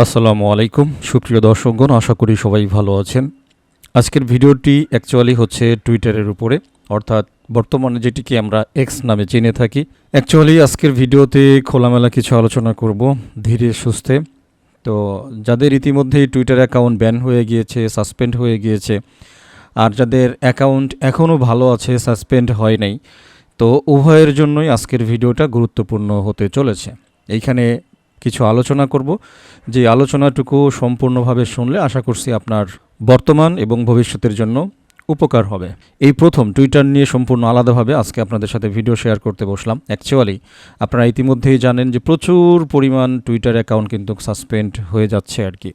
আসসালামু আলাইকুম সুপ্রিয় দর্শকগণ, আশা করি সবাই ভালো আছেন। আজকের ভিডিওটি অ্যাকচুয়ালি হচ্ছে টুইটারের উপরে, অর্থাৎ বর্তমানে যেটিকে আমরা এক্স নামে চিনে থাকি। অ্যাকচুয়ালি আজকের ভিডিওতে খোলামেলা কিছু আলোচনা করব ধীরে সুস্থে। তো যাদের ইতিমধ্যেই টুইটার অ্যাকাউন্ট ব্যান হয়ে গিয়েছে, সাসপেন্ড হয়ে গিয়েছে, আর যাদের অ্যাকাউন্ট এখনও ভালো আছে, সাসপেন্ড হয় নাই, তো উভয়ের জন্যই আজকের ভিডিওটা গুরুত্বপূর্ণ হতে চলেছে। এইখানে কিছু আলোচনা করব, যে আলোচনাটুকু সম্পূর্ণভাবে শুনলে আশা করছি আপনার বর্তমান এবং ভবিষ্যতের জন্য উপকার হবে। এই প্রথম টুইটার নিয়ে সম্পূর্ণ আলাদাভাবে আজকে আপনাদের সাথে ভিডিও শেয়ার করতে বসলাম। অ্যাকচুয়ালি আপনারা ইতিমধ্যেই জানেন যে প্রচুর পরিমাণ টুইটার অ্যাকাউন্ট কিন্তু সাসপেন্ড হয়ে যাচ্ছে আর কি।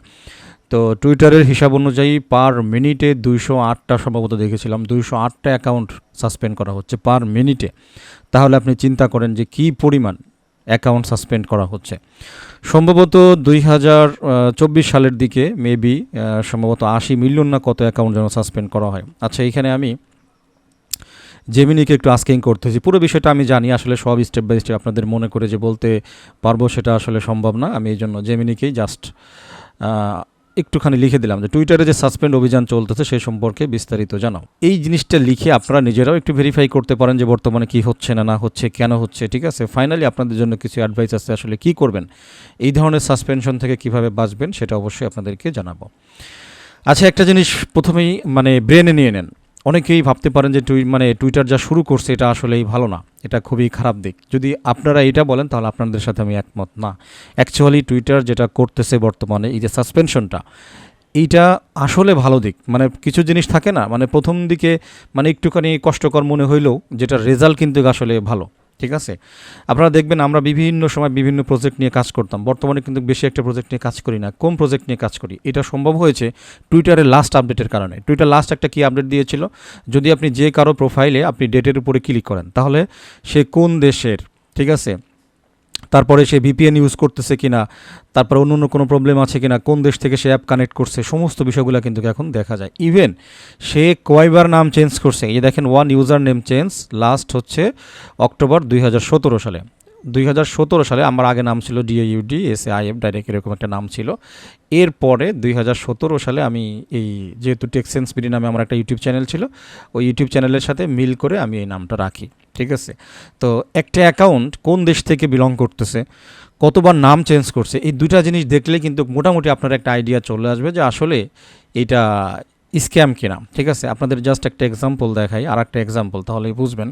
তো টুইটারের হিসাব অনুযায়ী পার মিনিটে 208টা সম্ভবত দেখেছিলাম, 208টা অ্যাকাউন্ট সাসপেন্ড করা হচ্ছে পার মিনিটে। তাহলে আপনি চিন্তা করেন যে কী পরিমাণ অ্যাকাউন্ট সাসপেন্ড করা হচ্ছে। সম্ভবত 2024 সালের দিকে মেবি সম্ভবত 80 মিলিয়ন না কত অ্যাকাউন্ট যেন সাসপেন্ড করা হয়। আচ্ছা, এখানে আমি জেমিনিকে একটু আস্কিং করতেছি, পুরো বিষয়টা আমি জানি, আসলে সব স্টেপ বাই স্টেপ আপনাদের মনে করে যে বলতে পারবো সেটা আসলে সম্ভব না। আমি এই জন্য জেমিনিকেই জাস্ট একটুখানি লিখে দিলাম যে টুইটারে যে সাসপেন্ড অভিযান চলতেছে সে সম্পর্কে বিস্তারিত জানাও। এই জিনিসটা লিখে আপনারা নিজেরাও একটু ভেরিফাই করতে পারেন যে বর্তমানে কি হচ্ছে না হচ্ছে, কেন হচ্ছে, ঠিক আছে। ফাইনালি আপনাদের জন্য কিছু অ্যাডভাইস আছে, আসলে কি করবেন, এই ধরনের সাসপেনশন থেকে কিভাবে বাঁচবেন সেটা অবশ্যই আপনাদেরকে জানাবো। আচ্ছা, একটা জিনিস প্রথমেই ব্রেনে নিয়ে নেন। অনেকেই ভাবতে পারেন যে টুইটার যা শুরু করছে এটা আসলেই ভালো না, এটা খুবই খারাপ দিক। যদি আপনারা এটা বলেন তাহলে আপনাদের সাথে আমি একমত না। অ্যাকচুয়ালি টুইটার যেটা করতেছে বর্তমানে, এই যে সাসপেনশনটা, এইটা আসলে ভালো দিক। কিছু জিনিস থাকে না, প্রথম দিকে একটুখানি কষ্টকর মনে হইলেও যেটা রেজাল্ট কিন্তু আসলে ভালো, ঠিক আছে। আপনারা দেখবেন আমরা বিভিন্ন সময় বিভিন্ন প্রজেক্ট নিয়ে কাজ করতাম, বর্তমানে কিন্তু বেশি একটা প্রজেক্ট নিয়ে কাজ করি না, কম প্রজেক্ট নিয়ে কাজ করি। এটা সম্ভব হয়েছে টুইটারের লাস্ট আপডেটের কারণে। টুইটার লাস্ট একটা কি আপডেট দিয়েছিল, যদি আপনি যে কারো প্রোফাইলে আপনি ডেটের উপরে ক্লিক করেন তাহলে সে কোন দেশের, ঠিক আছে, তারপরে সে ভিপিএন ইউজ করতেছে কিনা, তারপরে অন্য কোনো প্রবলেম আছে কিনা, কোন দেশ থেকে সে অ্যাপ কানেক্ট করছে, সমস্ত বিষয়গুলো কিন্তু এখন দেখা যায়। ইভেন সে কয়বার নাম চেঞ্জ করছে, এই দেখেন one user name change, last হচ্ছে অক্টোবর 2017 সালে। 2017 সালে আমার আগে নাম ছিল DAUDSAIF ডাইরেক্ট, এরকম একটা নাম ছিল। এরপরে 2017 সালে আমি এই যেহেতু টেক্সেন্স বিডি নামে আমার একটা ইউটিউব চ্যানেল ছিল, ওই ইউটিউব চ্যানেলের সাথে মিল করে আমি এই নামটা রাখি, ঠিক আছে। তো একটা অ্যাকাউন্ট কোন দেশ থেকে বিলং করতেছে, কতবার নাম চেঞ্জ করছে, এই দুটা জিনিস দেখলে কিন্তু মোটামুটি আপনার একটা আইডিয়া চলে আসবে যে আসলে এটা স্ক্যাম কিনা, ঠিক আছে। আপনাদের জাস্ট একটা এক্সাম্পল দেখাই, আর একটা এক্সাম্পল, তাহলেই বুঝবেন।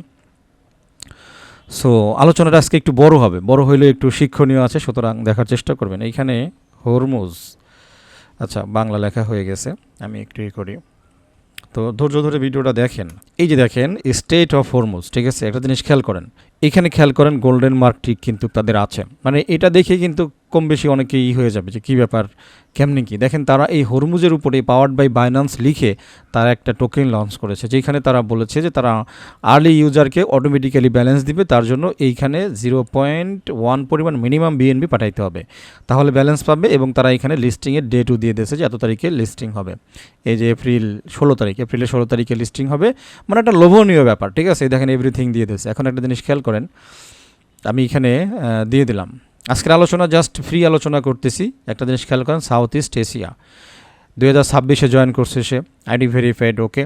সো আলোচনাটা আজকে একটু বড় হবে, বড় হইলে একটু শিক্ষণীয় আছে, সুতরাং দেখার চেষ্টা করবেন। এইখানে হরমুজ, আচ্ছা বাংলা লেখা হয়ে গেছে, আমি একটু করি। তো ধৈর্য ধরে ভিডিওটা দেখেন। এই যে দেখেন স্টেট অফ হরমুজ, ঠিক আছে। একটা জিনিস খেয়াল করেন, এখানে খেয়াল করেন গোল্ডেন মার্কটি কিন্তু তাদের আছে। এটা দেখে কিন্তু কম বেশি অনেকেই হয়ে যাবে যে কী ব্যাপার, কেমনি কি। দেখেন তারা এই হরমুজের উপরে পাওয়ার্ড বাই বাইন্যান্স লিখে তারা একটা টোকেন লঞ্চ করেছে, যেখানে তারা বলেছে যে তারা আর্লি ইউজারকে অটোমেটিক্যালি ব্যালেন্স দিবে, তার জন্য এইখানে 0.1 পরিমাণ মিনিমাম বিএনবি পাঠাইতে হবে, তাহলে ব্যালেন্স পাবে। এবং তারা এখানে লিস্টিংয়ের ডেটও দিয়ে দিয়েছে যে এত তারিখে লিস্টিং হবে, এই যে এপ্রিলের 16 তারিখে লিস্টিং হবে। একটা লোভনীয় ব্যাপার, ঠিক আছে। দেখেন এভরিথিং দিয়ে দিয়েছে। এখন একটা জিনিস খেয়াল করেন, আমি এখানে দিয়ে দিলাম। আজকের আলোচনা জাস্ট ফ্রি আলোচনা করতেছি। একটা জিনিস খেয়াল করেন, সাউথ ইস্ট এশিয়া 2026-এ জয়েন করছে সে, আইডি ভেরিফাইড, ওকে।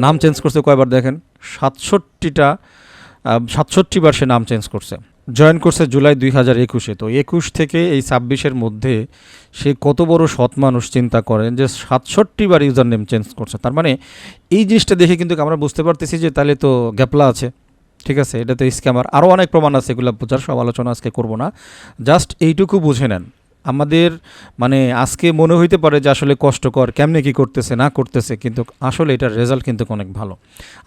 নাম চেঞ্জ করছে কয়বার দেখেন, 67 বার সে নাম চেঞ্জ করছে। জয়েন করছে জুলাই 2021-এ। তো 21 থেকে এই 26-এর মধ্যে সে কত বড় সৎ মানুষ, চিন্তা করেন যে 67 বার ইউজার নেম চেঞ্জ করছে। তার এই জিনিসটা দেখে কিন্তু আমরা বুঝতে পারতেছি যে তাহলে তো গ্যাপলা আছে, ঠিক আছে, এটা তো স্ক্যামার। আরও অনেক প্রমাণ আছে, এগুলো বোঝার সব আলোচনা আজকে করব না, জাস্ট এইটুকু বুঝে নেন। আমাদের আজকে মনে হইতে পারে যে আসলে কষ্টকর, কেমনে কি করতেছে না করতেছে, কিন্তু আসলে এটার রেজাল্ট কিন্তু অনেক ভালো।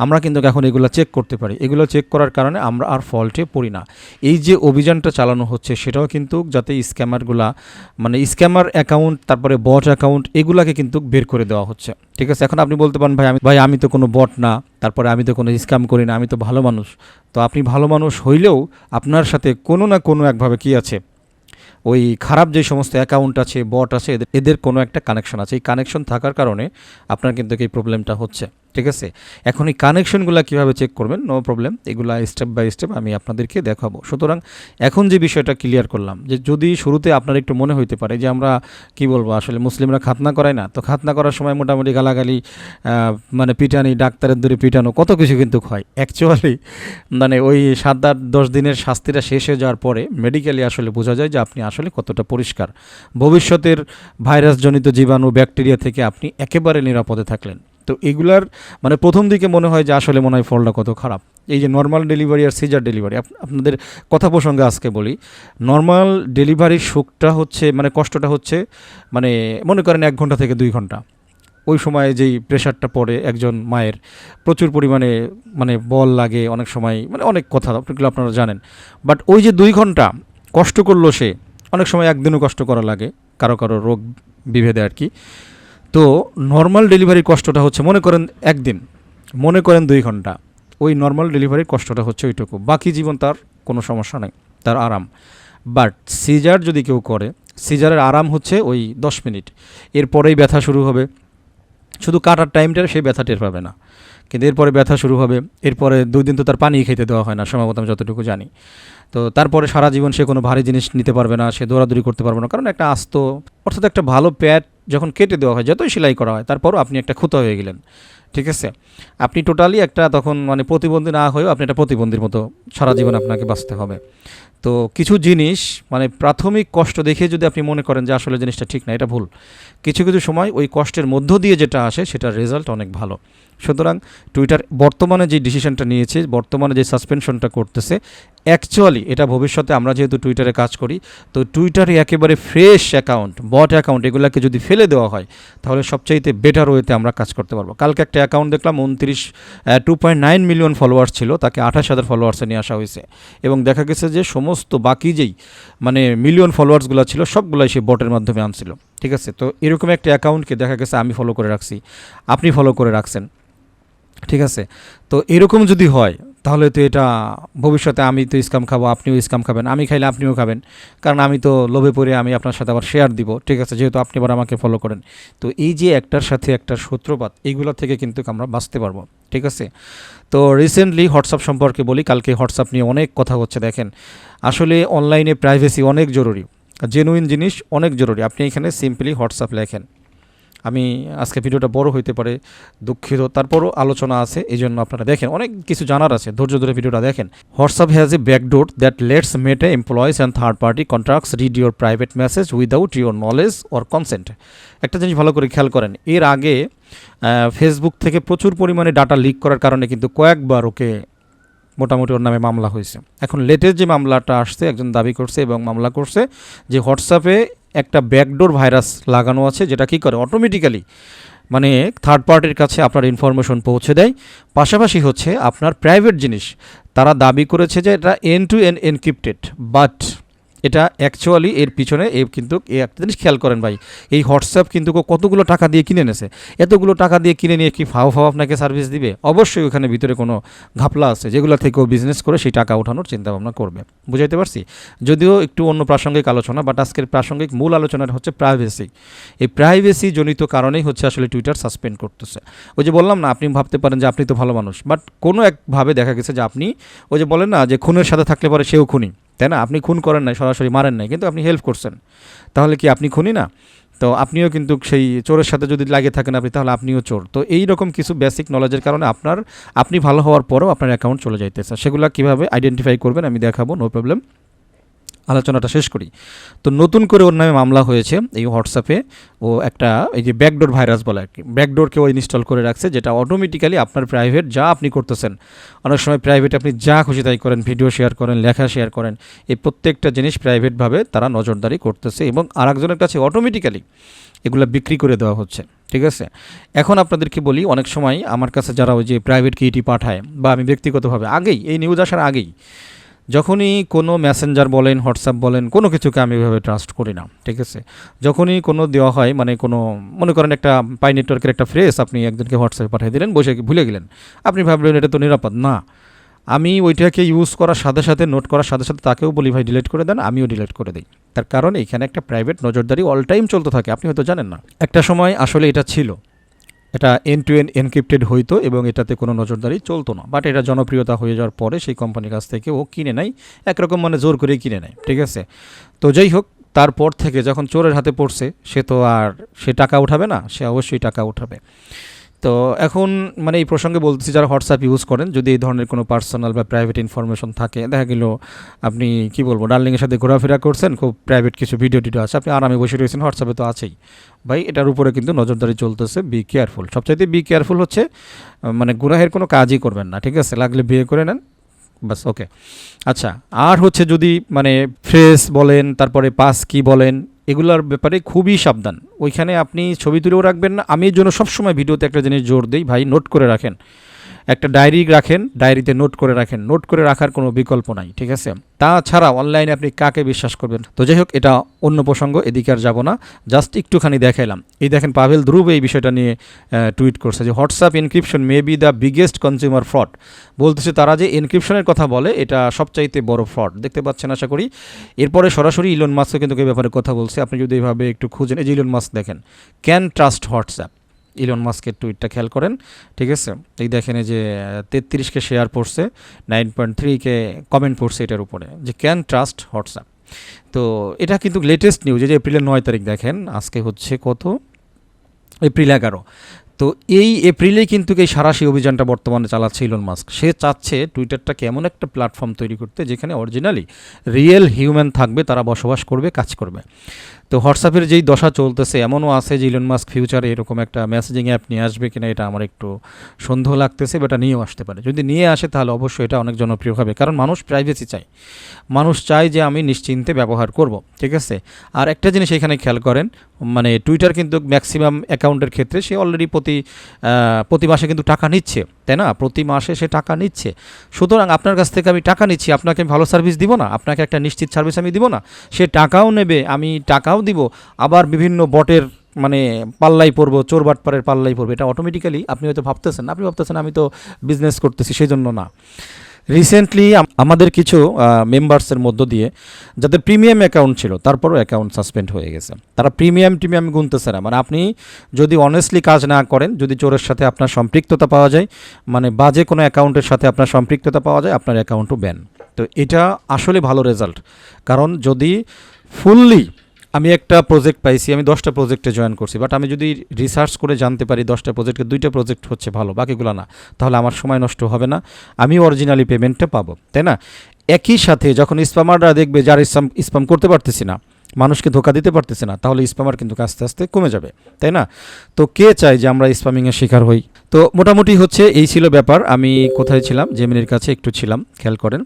আমরা কিন্তু এখন এগুলো চেক করতে পারি, এগুলো চেক করার কারণে আমরা আর ফল্টে পড়ি না। এই যে অভিযানটা চালানো হচ্ছে সেটাও কিন্তু যাতে স্ক্যামারগুলা স্ক্যামার অ্যাকাউন্ট, তারপরে বট অ্যাকাউন্ট, এগুলাকে কিন্তু বের করে দেওয়া হচ্ছে, ঠিক আছে। এখন আপনি বলতে পারেন ভাই আমি তো কোনো বট না, তারপরে আমি তো কোনো স্ক্যাম করি না, আমি তো ভালো মানুষ। তো আপনি ভালো মানুষ হইলেও আপনার সাথে কোনো না কোনো একভাবে কি আছে, ওই খারাপ যে সমস্ত অ্যাকাউন্ট আছে, বট আছে, এদের কোনো একটা কানেকশন আছে। এই কানেকশন থাকার কারণে আপনার কিন্তু এই প্রবলেমটা হচ্ছে, ঠিক আছে। এখন এই কানেকশনগুলো কীভাবে চেক করবেন, নো প্রবলেম, এগুলা স্টেপ বাই স্টেপ আমি আপনাদেরকে দেখাবো। সুতরাং এখন যে বিষয়টা ক্লিয়ার করলাম, যে যদি শুরুতে আপনার একটু মনে হইতে পারে যে আমরা কি বলবো আসলে মুসলিমরা খাতনা করায় না, তো খাতনা করার সময় মোটামুটি গালাগালি, মানে পিটানি, ডাক্তারের দূরে পিটানো, কত কিছু কিন্তু হয় অ্যাকচুয়ালি। মানে ওই 7-8-10 দিনের শাস্তিটা শেষ হয়ে যাওয়ার পরে মেডিকেলি আসলে বোঝা যায় যে আপনি আসলে কতটা পরিষ্কার, ভবিষ্যতের ভাইরাসজনিত জীবাণু, ব্যাকটেরিয়া থেকে আপনি একেবারে নিরাপদে থাকলেন। তো এগুলার মানে প্রথম দিকে মনে হয় যে আসলে মনে হয় ফলটা কত খারাপ। এই যে নর্মাল ডেলিভারি আর সিজার ডেলিভারি, আপনাদের কথা প্রসঙ্গে আজকে বলি, নর্মাল ডেলিভারির সুখটা হচ্ছে, মানে কষ্টটা হচ্ছে, মানে মনে করেন 1 ঘন্টা থেকে 2 ঘন্টা, ওই সময় যেই প্রেশারটা পড়ে একজন মায়ের, প্রচুর পরিমাণে মানে বল লাগে অনেক সময়, মানে অনেক কথা এগুলো আপনারা জানেন। বাট ওই যে 2 ঘন্টা কষ্ট করলো সে, অনেক সময় একদিনও কষ্ট করা লাগে কারো কারো রোগ বিভেদে আর কি। তো নর্মাল ডেলিভারির কষ্টটা হচ্ছে মনে করেন 1 দিন, মনে করেন 2 ঘন্টা, ওই নর্মাল ডেলিভারির কষ্টটা হচ্ছে ওইটুকু, বাকি জীবন তার কোনো সমস্যা নেই, তার আরাম। বাট সিজার যদি কেউ করে, সিজারের আরাম হচ্ছে ওই 10 মিনিট, এরপরেই ব্যথা শুরু হবে। শুধু কাটার টাইমটা সে ব্যথা টের পাবে না, কিন্তু এরপরে ব্যথা শুরু হবে। এরপরে 2 দিন তো তার পানি খেতে দেওয়া হয় না সম্ভবত, আমি যতটুকু জানি। তো তারপরে সারা জীবন সে কোনো ভারী জিনিস নিতে পারবে না, সে দৌড়াদৌড়ি করতে পারবে না, কারণ একটা আস্ত, অর্থাৎ একটা ভালো প্যাড যখন কেটে দেওয়া হয়, যতই সেলাই করা হয়, তারপরও আপনি একটা খুঁতো হয়ে গেলেন, ঠিক আছে। আপনি টোটালি একটা তখন মানে প্রতিবন্ধী না হয়েও আপনি একটা প্রতিবন্ধীর মতো সারা জীবন আপনাকে বাঁচতে হবে। তো কিছু জিনিস মানে প্রাথমিক কষ্ট দেখে যদি আপনি মনে করেন যে আসলে জিনিসটা ঠিক না, এটা ভুল। কিছু কিছু সময় ওই কষ্টের মধ্য দিয়ে যেটা আসে সেটার রেজাল্ট অনেক ভালো। সুতরাং টুইটার বর্তমানে যে ডিসিশনটা নিয়েছে, বর্তমানে যে সাসপেনশনটা করতেছে, অ্যাকচুয়ালি এটা ভবিষ্যতে আমরা যেহেতু টুইটারে কাজ করি, তো টুইটারে একেবারে ফ্রেশ অ্যাকাউন্ট, বট অ্যাকাউন্ট, এগুলোকে যদি ফেলে দেওয়া হয় তাহলে সবচাইতে বেটার ওয়েতে আমরা কাজ করতে পারবো। কালকে একটা অ্যাকাউন্ট দেখলাম 2.9 মিলিয়ন ফলোয়ার্স ছিল, তাকে 28,000 ফলোয়ার্সে নিয়ে আসা হয়েছে, এবং দেখা গেছে যে সমস্ত বাকি যেই মানে মিলিয়ন ফলোয়ার্সগুলো ছিল সবগুলাই সে বটের মাধ্যমে আনছিল, ঠিক আছে। তো এরকম একটা অ্যাকাউন্টকে দেখা গেছে আমি ফলো করে রাখছি, আপনি ফলো করে রাখছেন, ঠিক আছে। তো এরকম যদি হয় তাহলে তো এটা ভবিষ্যতে আমি তো স্ক্যাম খাবো, আপনিও স্ক্যাম খাবেন, আমি খাইলে আপনিও খাবেন, কারণ আমি তো লোভে পড়ে আমি আপনার সাথে আবার শেয়ার দিব, ঠিক আছে, যেহেতু আপনি আবার আমাকে ফলো করেন। তো এই যে একটার সাথে একটার সূত্রপাত, এইগুলো থেকে কিন্তু আমরা বাঁচতে পারবো, ঠিক আছে। তো রিসেন্টলি হোয়াটসঅ্যাপ সম্পর্কে বলি, কালকে হোয়াটসঅ্যাপ নিয়ে অনেক কথা হচ্ছে। দেখেন আসলে অনলাইনে প্রাইভেসি অনেক জরুরি, জেনুইন জিনিস অনেক জরুরি। আপনি এখানে সিম্পলি হোয়াটসঅ্যাপ লেখেন, আমি আজকে ভিডিওটা বড় হইতে পারে, দুঃখিত, তারপরও আলোচনা আছে, এই জন্য আপনারা দেখেন, অনেক কিছু জানার আছে, ধৈর্য ধরে ভিডিওটা দেখেন। WhatsApp has a backdoor that lets Meta employees and third party contracts read your private message without your knowledge or consent. একটা জিনিস ভালো করে খেয়াল করেন, এর আগে ফেসবুক থেকে প্রচুর পরিমাণে ডাটা লিক করার কারণে কিন্তু কয়েকবার ওকে মোটামুটি ওর নামে মামলা হয়েছে। এখন লেটেস্ট যে মামলাটা আসছে, একজন দাবি করছে এবং মামলা করছে যে হোয়াটসঅ্যাপে একটা ব্যাকডোর ভাইরাস লাগানো আছে, যেটা কী করে অটোমেটিক্যালি মানে থার্ড পার্টির কাছে আপনার ইনফরমেশন পৌঁছে দেয়। পাশাপাশি হচ্ছে আপনার প্রাইভেট জিনিস, তারা দাবি করেছে যে এটা end to end encrypted, but এটা অ্যাকচুয়ালি এর পিছনে কিন্তু একটা জিনিস খেয়াল করেন ভাই, এই হোয়াটসঅ্যাপ কিন্তু কতগুলো টাকা দিয়ে কিনে নেছে, এতগুলো টাকা দিয়ে কিনে নিয়ে কি ফাও আপনাকে সার্ভিস দিবে? অবশ্যই ওখানে ভিতরে কোনো ঘাপলা আছে, যেগুলো থেকেও বিজনেস করে সেই টাকা ওঠানোর চিন্তাভাবনা করবে। বুঝাইতে পারছি? যদিও একটু অন্য প্রাসঙ্গিক আলোচনা, বাট আজকের প্রাসঙ্গিক মূল আলোচনাটা হচ্ছে প্রাইভেসি। এই প্রাইভেসি জনিত কারণেই হচ্ছে আসলে টুইটার সাসপেন্ড করতেছে। ওই যে বললাম না, আপনি ভাবতে পারেন যে আপনি তো ভালো মানুষ, বাট কোনো একভাবে দেখা গেছে যে আপনি ওই যে বলেন না যে খুনের সাথে থাকলে পরে সেও খুনি, তাই না? আপনি খুন করেন নাই, সরাসরি মারেন নাই, কিন্তু আপনি হেল্প করছেন, তাহলে কি আপনি খুনি না? তো আপনিও কিন্তু সেই চোরের সাথে যদি লাগিয়ে থাকেন আপনি, তাহলে আপনিও চোর। তো এই রকম কিছু বেসিক নলেজের কারণে আপনি ভালো হওয়ার পরেও আপনার অ্যাকাউন্ট চলে যাইতেছে। সেগুলো কীভাবে আইডেন্টিফাই করবেন আমি দেখাবো, নো প্রবলেম। আলোচনাটা শেষ করি। তো নতুন করে ওর নামে মামলা হয়েছে এই হোয়াটসঅ্যাপে, ও একটা এই যে ব্যাকডোর ভাইরাস বলে আর কি, ব্যাকডোরকে ও ইনস্টল করে রাখছে, যেটা অটোমেটিক্যালি আপনার প্রাইভেট যা আপনি করতেছেন, অনেক সময় প্রাইভেট আপনি যা খুশি তাই করেন, ভিডিও শেয়ার করেন, লেখা শেয়ার করেন, এই প্রত্যেকটা জিনিস প্রাইভেটভাবে তারা নজরদারি করতেছে এবং আরেকজনের কাছে অটোমেটিক্যালি এগুলো বিক্রি করে দেওয়া হচ্ছে, ঠিক আছে। এখন আপনাদেরকে বলি, অনেক সময় আমার কাছে যারা ওই যে প্রাইভেট কিটি পাঠায়, বা আমি ব্যক্তিগতভাবে আগেই এই নিউজ আসার আগেই যখনই কোনো মেসেঞ্জার বলেন, হোয়াটসঅ্যাপ বলেন, কোনো কিছুকে আমি ওইভাবে ট্রাস্ট করি না, ঠিক আছে। যখনই কোনো দেওয়া হয়, মানে কোনো মনে করেন একটা পাই নেটওয়ার্কের একটা ফ্রেজ আপনি একজনকে হোয়াটসঅ্যাপে পাঠিয়ে দিলেন, বসে ভুলে গেলেন, আপনি ভাবলেন এটা তো নিরাপদ না, আমি ওইটাকে ইউজ করার সাথে সাথে, নোট করার সাথে সাথে তাকেও বলি ভাই ডিলিট করে দেন, আমিও ডিলিট করে দিই। তার কারণ এখানে একটা প্রাইভেট নজরদারি অল টাইম চলতে থাকে, আপনি হয়তো জানেন না। একটা সময় আসলে এটা ছিল, এটা এন্ড টু এন্ড এনক্রিপ্টেড হইতো এবং এটাতে কোনো নজরদারি চলতো না। বাট এটা জনপ্রিয়তা হয়ে যাওয়ার পরে সেই কোম্পানির কাছ থেকে ও কিনে নেয়, একরকম মানে জোর করেই কিনে নেয়, ঠিক আছে। তো যাই হোক, তারপর থেকে যখন চোরের হাতে পড়ছে সে তো আর সে টাকা উঠাবে না, সে অবশ্যই টাকা উঠাবে। তো এখন মানে এই প্রসঙ্গে বলতেছি, যারা হোয়াটসঅ্যাপ ইউজ করেন, যদি এই ধরনের কোনো পার্সোনাল বা প্রাইভেট ইনফরমেশন থাকে, দেখা গেল আপনি কি বলবো ডার্লিংয়ের সাথে ঘোরাফেরা করছেন, খুব প্রাইভেট কিছু ভিডিও টিডিও আছে, আপনি আরামে বসে রয়েছেন, হোয়াটসঅ্যাপে তো আছেই ভাই, এটার উপরে কিন্তু নজরদারি চলতেছে। বি কেয়ারফুল, সবচাইতে বি কেয়ারফুল হচ্ছে মানে গুনাহের কোনো কাজই করবেন না, ঠিক আছে, লাগলে বিয়ে করে নেন বাস, ওকে। আচ্ছা, আর হচ্ছে যদি মানে ফ্রেস বলেন, তারপরে পাস কি বলেন, এগুলোর ব্যাপারে খুবই সাবধান। ওইখানে আপনি ছবি তুলেও রাখবেন না। আমি এর জন্য সবসময় ভিডিওতে একটা জিনিস জোর দিই, ভাই নোট করে রাখেন, একটা ডায়েরি রাখেন, ডায়েরিতে নোট করে রাখেন, নোট করে রাখার কোনো বিকল্প নাই, ঠিক আছে। তাছাড়া অনলাইনে আপনি কাকে বিশ্বাস করবেন। তো যাই হোক, এটা অন্য প্রসঙ্গ, এদিকে আর যাবো না, জাস্ট একটুখানি দেখাইলাম। এই দেখেন পাভেল ধ্রুব এই বিষয়টা নিয়ে টুইট করছে যে WhatsApp encryption may be the biggest consumer fraud. বলতেছে তারা যে এনক্রিপশনের কথা বলে, এটা সবচাইতে বড় ফ্রড। দেখতে পাচ্ছেন আশা করি। এরপরে সরাসরি ইলন মাস্কও কিন্তু এই ব্যাপারে কথা বলছে। আপনি যদি এইভাবে একটু খুঁজেন, এই যে ইলন মাস্ক দেখেন, ক্যান ট্রাস্ট হোয়াটসঅ্যাপ, ইলন মাস্কের টুইটটা খেয়াল করেন, ঠিক আছে। এই দেখেন এই যে 33কে শেয়ার পড়ছে, 9.3কে কমেন্ট পড়ছে এটার উপরে, যে ক্যান ট্রাস্ট হোয়াটসঅ্যাপ। তো এটা কিন্তু লেটেস্ট নিউজ, এই যে এপ্রিলের 9 তারিখ দেখেন, আজকে হচ্ছে কত, এপ্রিল 11। তো এই এপ্রিলেই কিন্তু এই সাঁড়াশি অভিযানটা বর্তমানে চালাচ্ছে ইলন মাস্ক। সে চাচ্ছে টুইটারটাকে এমন একটা প্ল্যাটফর্ম তৈরি করতে যেখানে অরিজিনালি রিয়েল হিউম্যান থাকবে, তারা বসবাস করবে, কাজ করবে। তো হোয়াটসঅ্যাপের যেই দশা চলতেছে, এমনও আছে যে ইলন মাস্ক ফিউচারে এরকম একটা মেসেজিং অ্যাপ নিয়ে আসবে কিনা, এটা আমার একটু সন্দেহ লাগতেছে, বা এটা নিয়েও আসতে পারে। যদি নিয়ে আসে তাহলে অবশ্যই এটা অনেক জনপ্রিয় হবে, কারণ মানুষ প্রাইভেসি চায়, মানুষ চায় যে আমি নিশ্চিন্তে ব্যবহার করব, ঠিক আছে। আর একটা জিনিস এখানে খেয়াল করেন, মানে টুইটার কিন্তু ম্যাক্সিমাম অ্যাকাউন্টের ক্ষেত্রে সে অলরেডি প্রতি মাসে কিন্তু টাকা নিচ্ছে, তাই না, প্রতি মাসে সে টাকা নিচ্ছে। সুতরাং আপনার কাছ থেকে আমি টাকা নিচ্ছি, আপনাকে আমি ভালো সার্ভিস দিব না, আপনাকে একটা নিশ্চিত সার্ভিস আমি দিব না, সে টাকাও নেবে, আমি টাকাও দিব, আবার বিভিন্ন বটের মানে পাল্লাই পড়বো, চোর বাটপারের পাল্লাই পড়বো। এটা অটোমেটিক্যালি আপনি হয়তো ভাবতেছেন, আপনি ভাবতেছেন আমি তো বিজনেস করতেছি, সেই জন্য না। রিসেন্টলি আমাদের কিছু মেম্বার্সের মধ্য দিয়ে যাদের প্রিমিয়াম অ্যাকাউন্ট ছিল, তারপরও অ্যাকাউন্ট সাসপেন্ড হয়ে গেছে। তারা প্রিমিয়াম গুনতেছে না। মানে আপনি যদি অনেস্টলি কাজ না করেন, যদি চোরের সাথে আপনার সম্পৃক্ততা পাওয়া যায়, মানে বাজে কোনো অ্যাকাউন্টের সাথে আপনার সম্পৃক্ততা পাওয়া যায়, আপনার অ্যাকাউন্টও ব্যান। তো এটা আসলে ভালো রেজাল্ট, কারণ যদি ফুললি আমি একটা প্রজেক্ট পাইছি, আমি 10টা প্রজেক্টে জয়েন করছি, বাট আমি যদি রিসার্চ করে জানতে পারি 10টা প্রজেক্টে 2টা প্রজেক্ট হচ্ছে ভালো, বাকিগুলো না, তাহলে আমার সময় নষ্ট হবে না, আমি অরিজিনালি পেমেন্টটা পাবো, তাই না। একই সাথে যখন স্প্যামাররা দেখবে যারা স্প্যাম করতে পারতেছি না, মানুষকে ধোকা দিতে পারতেছে না, তাহলে স্প্যামার কিন্তু আস্তে আস্তে কমে যাবে, তাই না। তো কে চায় যে আমরা স্প্যামিংয়ের শিকার হই। তো মোটামুটি হচ্ছে এই ছিল ব্যাপার। আমি কোথায় ছিলাম, জেমিনির কাছে একটু ছিলাম, খেয়াল করেন।